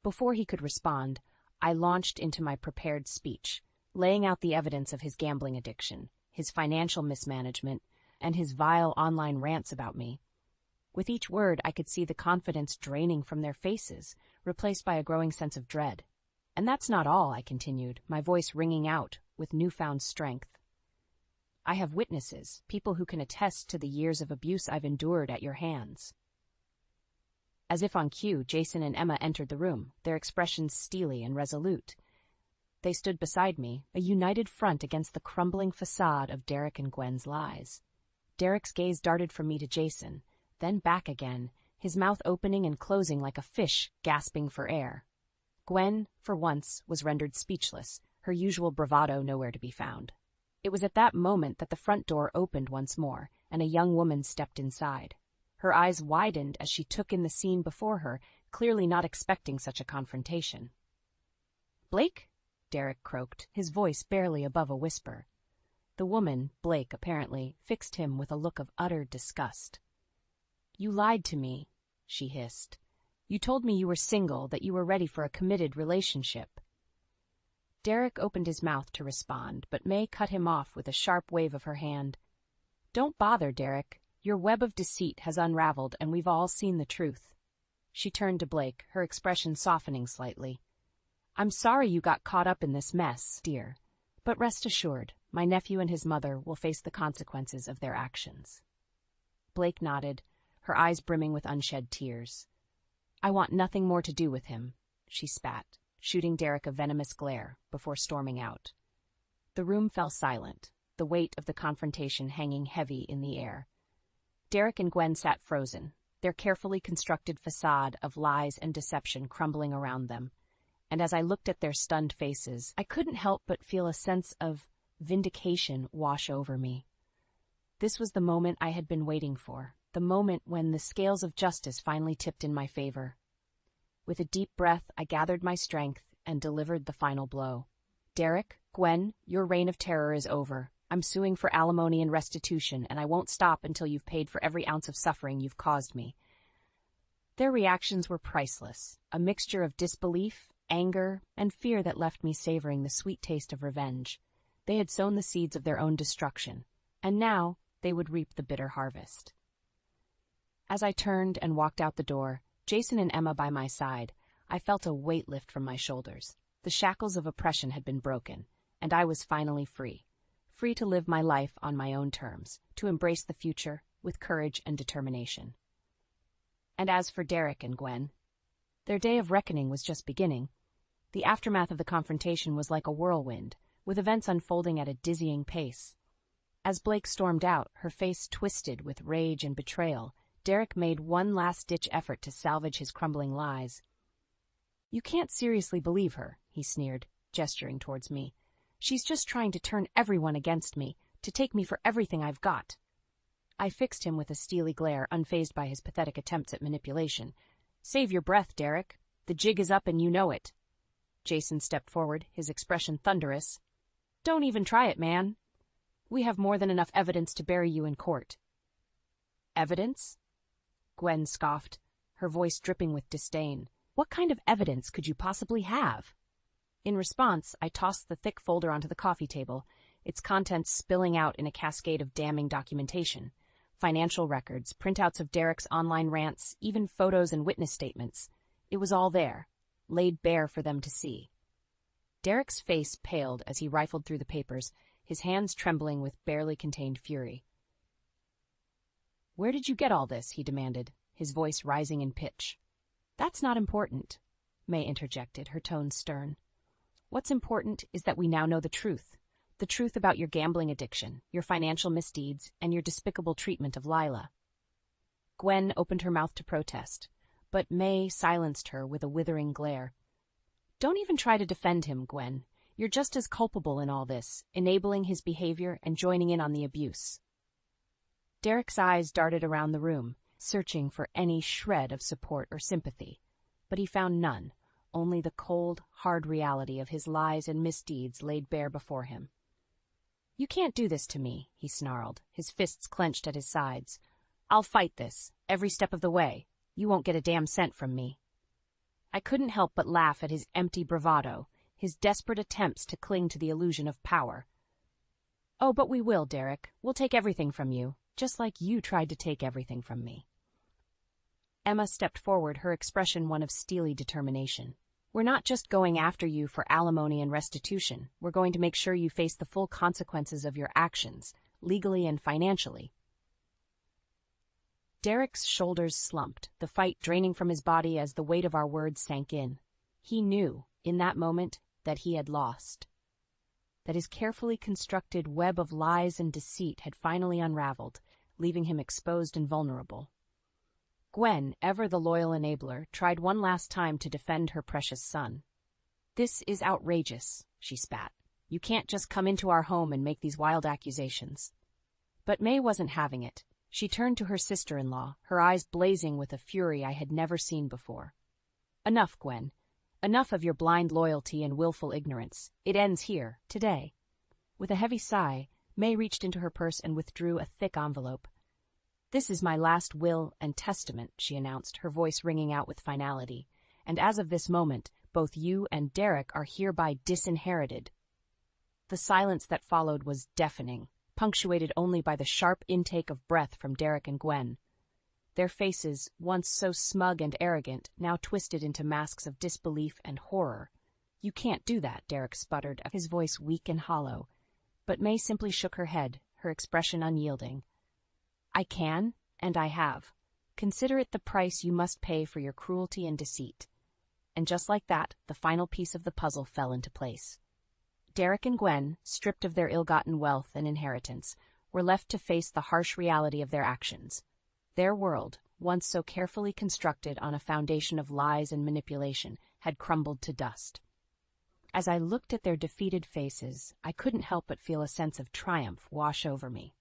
Before he could respond, I launched into my prepared speech, laying out the evidence of his gambling addiction, his financial mismanagement, and his vile online rants about me. With each word, I could see the confidence draining from their faces, replaced by a growing sense of dread. "And that's not all," I continued, my voice ringing out with newfound strength. "I have witnesses, people who can attest to the years of abuse I've endured at your hands." As if on cue, Jason and Emma entered the room, their expressions steely and resolute. They stood beside me, a united front against the crumbling facade of Derek and Gwen's lies. Derek's gaze darted from me to Jason, then back again, his mouth opening and closing like a fish gasping for air. Gwen, for once, was rendered speechless, her usual bravado nowhere to be found. It was at that moment that the front door opened once more, and a young woman stepped inside. Her eyes widened as she took in the scene before her, clearly not expecting such a confrontation. "Blake?" Derek croaked, his voice barely above a whisper. The woman, Blake apparently, fixed him with a look of utter disgust. "You lied to me," she hissed. "You told me you were single, that you were ready for a committed relationship." Derek opened his mouth to respond, but May cut him off with a sharp wave of her hand. "Don't bother, Derek. Your web of deceit has unraveled, and we've all seen the truth." She turned to Blake, her expression softening slightly. "I'm sorry you got caught up in this mess, dear, but rest assured, my nephew and his mother will face the consequences of their actions." Blake nodded, her eyes brimming with unshed tears. "I want nothing more to do with him," she spat, shooting Derek a venomous glare, before storming out. The room fell silent, the weight of the confrontation hanging heavy in the air. Derek and Gwen sat frozen, their carefully constructed facade of lies and deception crumbling around them. And as I looked at their stunned faces, I couldn't help but feel a sense of vindication wash over me. This was the moment I had been waiting for, the moment when the scales of justice finally tipped in my favor. With a deep breath, I gathered my strength and delivered the final blow. "Derek, Gwen, your reign of terror is over. I'm suing for alimony and restitution, and I won't stop until you've paid for every ounce of suffering you've caused me." Their reactions were priceless, a mixture of disbelief, anger, and fear that left me savoring the sweet taste of revenge. They had sown the seeds of their own destruction, and now they would reap the bitter harvest. As I turned and walked out the door, Jason and Emma by my side, I felt a weight lift from my shoulders. The shackles of oppression had been broken, and I was finally free. Free to live my life on my own terms, to embrace the future with courage and determination. And as for Derek and Gwen, their day of reckoning was just beginning. The aftermath of the confrontation was like a whirlwind, with events unfolding at a dizzying pace. As Blake stormed out, her face twisted with rage and betrayal, Derek made one last-ditch effort to salvage his crumbling lies. "You can't seriously believe her," he sneered, gesturing towards me. "She's just trying to turn everyone against me, to take me for everything I've got." I fixed him with a steely glare, unfazed by his pathetic attempts at manipulation. "Save your breath, Derek. The jig is up and you know it." Jason stepped forward, his expression thunderous. "Don't even try it, man. We have more than enough evidence to bury you in court." "Evidence?" Gwen scoffed, her voice dripping with disdain. "What kind of evidence could you possibly have?" In response, I tossed the thick folder onto the coffee table, its contents spilling out in a cascade of damning documentation. Financial records, printouts of Derek's online rants, even photos and witness statements. It was all there, laid bare for them to see. Derek's face paled as he rifled through the papers, his hands trembling with barely contained fury. "Where did you get all this?" he demanded, his voice rising in pitch. "That's not important," May interjected, her tone stern. "What's important is that we now know the truth about your gambling addiction, your financial misdeeds, and your despicable treatment of Lila." Gwen opened her mouth to protest, but May silenced her with a withering glare. "Don't even try to defend him, Gwen. You're just as culpable in all this, enabling his behavior and joining in on the abuse." Derek's eyes darted around the room, searching for any shred of support or sympathy, but he found none, only the cold, hard reality of his lies and misdeeds laid bare before him. "You can't do this to me," he snarled, his fists clenched at his sides. "I'll fight this, every step of the way. You won't get a damn cent from me." I couldn't help but laugh at his empty bravado, his desperate attempts to cling to the illusion of power. "Oh, but we will, Derek. We'll take everything from you, just like you tried to take everything from me." Emma stepped forward, her expression one of steely determination. "We're not just going after you for alimony and restitution. We're going to make sure you face the full consequences of your actions, legally and financially." Derek's shoulders slumped, the fight draining from his body as the weight of our words sank in. He knew, in that moment, that he had lost, that his carefully constructed web of lies and deceit had finally unraveled, leaving him exposed and vulnerable. Gwen, ever the loyal enabler, tried one last time to defend her precious son. "This is outrageous," she spat. "You can't just come into our home and make these wild accusations." But May wasn't having it. She turned to her sister-in-law, her eyes blazing with a fury I had never seen before. "Enough, Gwen. Enough of your blind loyalty and willful ignorance. It ends here, today." With a heavy sigh, May reached into her purse and withdrew a thick envelope. "This is my last will and testament," she announced, her voice ringing out with finality. "And as of this moment, both you and Derek are hereby disinherited." The silence that followed was deafening, punctuated only by the sharp intake of breath from Derek and Gwen. Their faces, once so smug and arrogant, now twisted into masks of disbelief and horror. "You can't do that," Derek sputtered, his voice weak and hollow. But May simply shook her head, her expression unyielding. "I can, and I have. Consider it the price you must pay for your cruelty and deceit." And just like that, the final piece of the puzzle fell into place. Derek and Gwen, stripped of their ill-gotten wealth and inheritance, were left to face the harsh reality of their actions. Their world, once so carefully constructed on a foundation of lies and manipulation, had crumbled to dust. As I looked at their defeated faces, I couldn't help but feel a sense of triumph wash over me.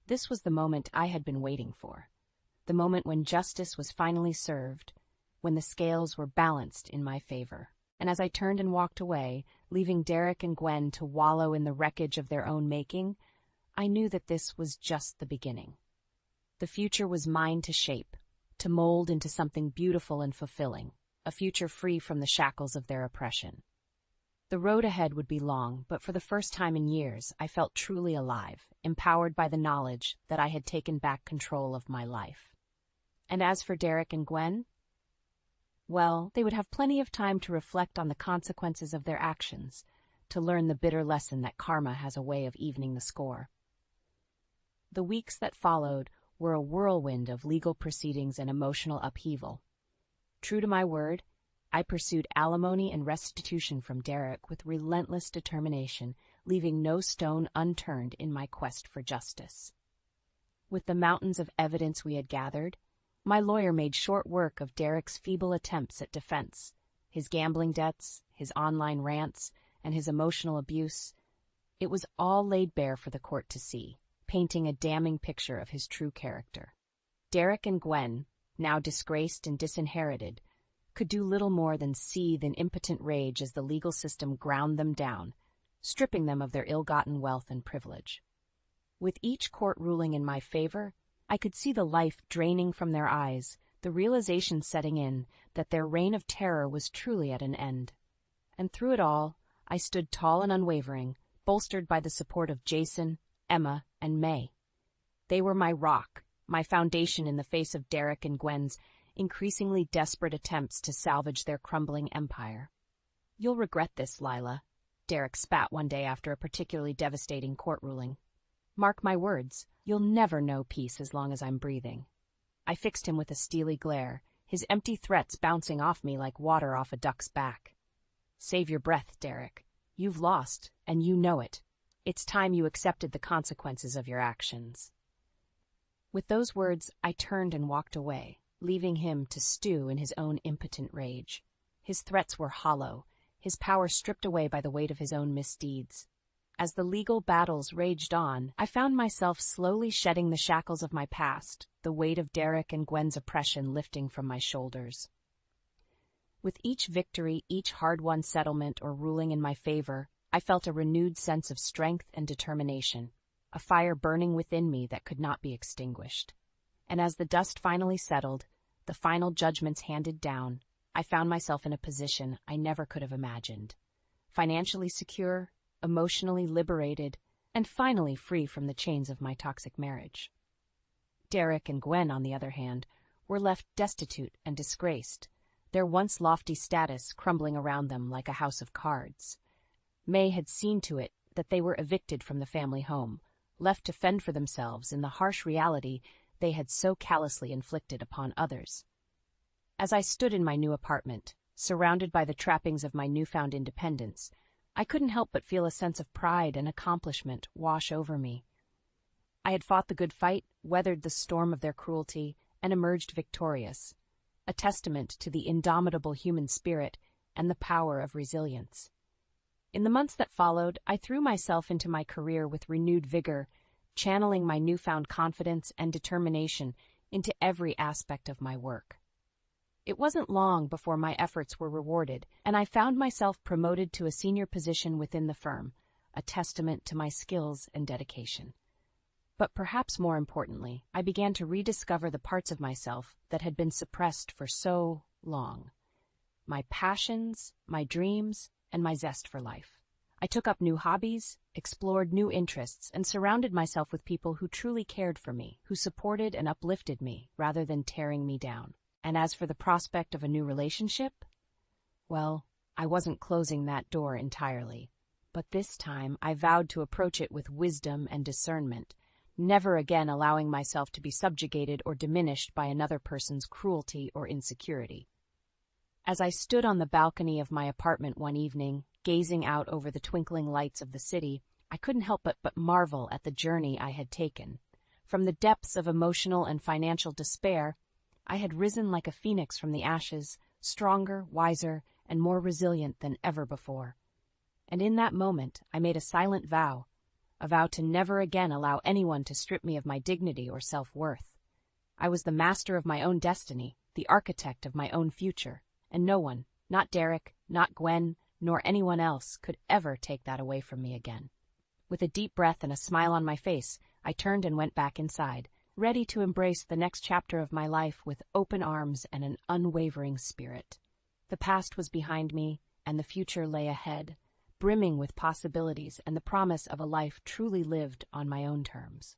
This was the moment I had been waiting for, the moment when justice was finally served, when the scales were balanced in my favor. And as I turned and walked away, leaving Derek and Gwen to wallow in the wreckage of their own making, I knew that this was just the beginning. The future was mine to shape, to mold into something beautiful and fulfilling, a future free from the shackles of their oppression. The road ahead would be long, but for the first time in years, I felt truly alive, empowered by the knowledge that I had taken back control of my life. And as for Derek and Gwen, well, they would have plenty of time to reflect on the consequences of their actions, to learn the bitter lesson that karma has a way of evening the score. The weeks that followed were a whirlwind of legal proceedings and emotional upheaval. True to my word, I pursued alimony and restitution from Derek with relentless determination, leaving no stone unturned in my quest for justice. With the mountains of evidence we had gathered, my lawyer made short work of Derek's feeble attempts at defense, his gambling debts, his online rants, and his emotional abuse. It was all laid bare for the court to see, painting a damning picture of his true character. Derek and Gwen, now disgraced and disinherited, could do little more than seethe in impotent rage as the legal system ground them down, stripping them of their ill-gotten wealth and privilege. With each court ruling in my favor, I could see the life draining from their eyes, the realization setting in that their reign of terror was truly at an end. And through it all, I stood tall and unwavering, bolstered by the support of Jason, Emma, and May. They were my rock, my foundation in the face of Derek and Gwen's increasingly desperate attempts to salvage their crumbling empire. "You'll regret this, Lila," Derek spat one day after a particularly devastating court ruling. "Mark my words, you'll never know peace as long as I'm breathing." I fixed him with a steely glare, his empty threats bouncing off me like water off a duck's back. "Save your breath, Derek. You've lost, and you know it. It's time you accepted the consequences of your actions." With those words, I turned and walked away, leaving him to stew in his own impotent rage. His threats were hollow, his power stripped away by the weight of his own misdeeds. As the legal battles raged on, I found myself slowly shedding the shackles of my past, the weight of Derek and Gwen's oppression lifting from my shoulders. With each victory, each hard-won settlement or ruling in my favor, I felt a renewed sense of strength and determination, a fire burning within me that could not be extinguished. And as the dust finally settled, the final judgments handed down, I found myself in a position I never could have imagined. Financially secure, emotionally liberated, and finally free from the chains of my toxic marriage. Derek and Gwen, on the other hand, were left destitute and disgraced, their once lofty status crumbling around them like a house of cards. May had seen to it that they were evicted from the family home, left to fend for themselves in the harsh reality they had so callously inflicted upon others. As I stood in my new apartment, surrounded by the trappings of my newfound independence, I couldn't help but feel a sense of pride and accomplishment wash over me. I had fought the good fight, weathered the storm of their cruelty, and emerged victorious, a testament to the indomitable human spirit and the power of resilience. In the months that followed, I threw myself into my career with renewed vigor, channeling my newfound confidence and determination into every aspect of my work. It wasn't long before my efforts were rewarded, and I found myself promoted to a senior position within the firm, a testament to my skills and dedication. But perhaps more importantly, I began to rediscover the parts of myself that had been suppressed for so long. My passions, my dreams, and my zest for life. I took up new hobbies, explored new interests, and surrounded myself with people who truly cared for me, who supported and uplifted me rather than tearing me down. And as for the prospect of a new relationship, well, I wasn't closing that door entirely. But this time I vowed to approach it with wisdom and discernment, never again allowing myself to be subjugated or diminished by another person's cruelty or insecurity. As I stood on the balcony of my apartment one evening, gazing out over the twinkling lights of the city, I couldn't help but marvel at the journey I had taken. From the depths of emotional and financial despair, I had risen like a phoenix from the ashes, stronger, wiser, and more resilient than ever before. And in that moment, I made a silent vow, a vow to never again allow anyone to strip me of my dignity or self-worth. I was the master of my own destiny, the architect of my own future, and no one, not Derek, not Gwen, nor anyone else, could ever take that away from me again. With a deep breath and a smile on my face, I turned and went back inside, ready to embrace the next chapter of my life with open arms and an unwavering spirit. The past was behind me, and the future lay ahead, brimming with possibilities and the promise of a life truly lived on my own terms.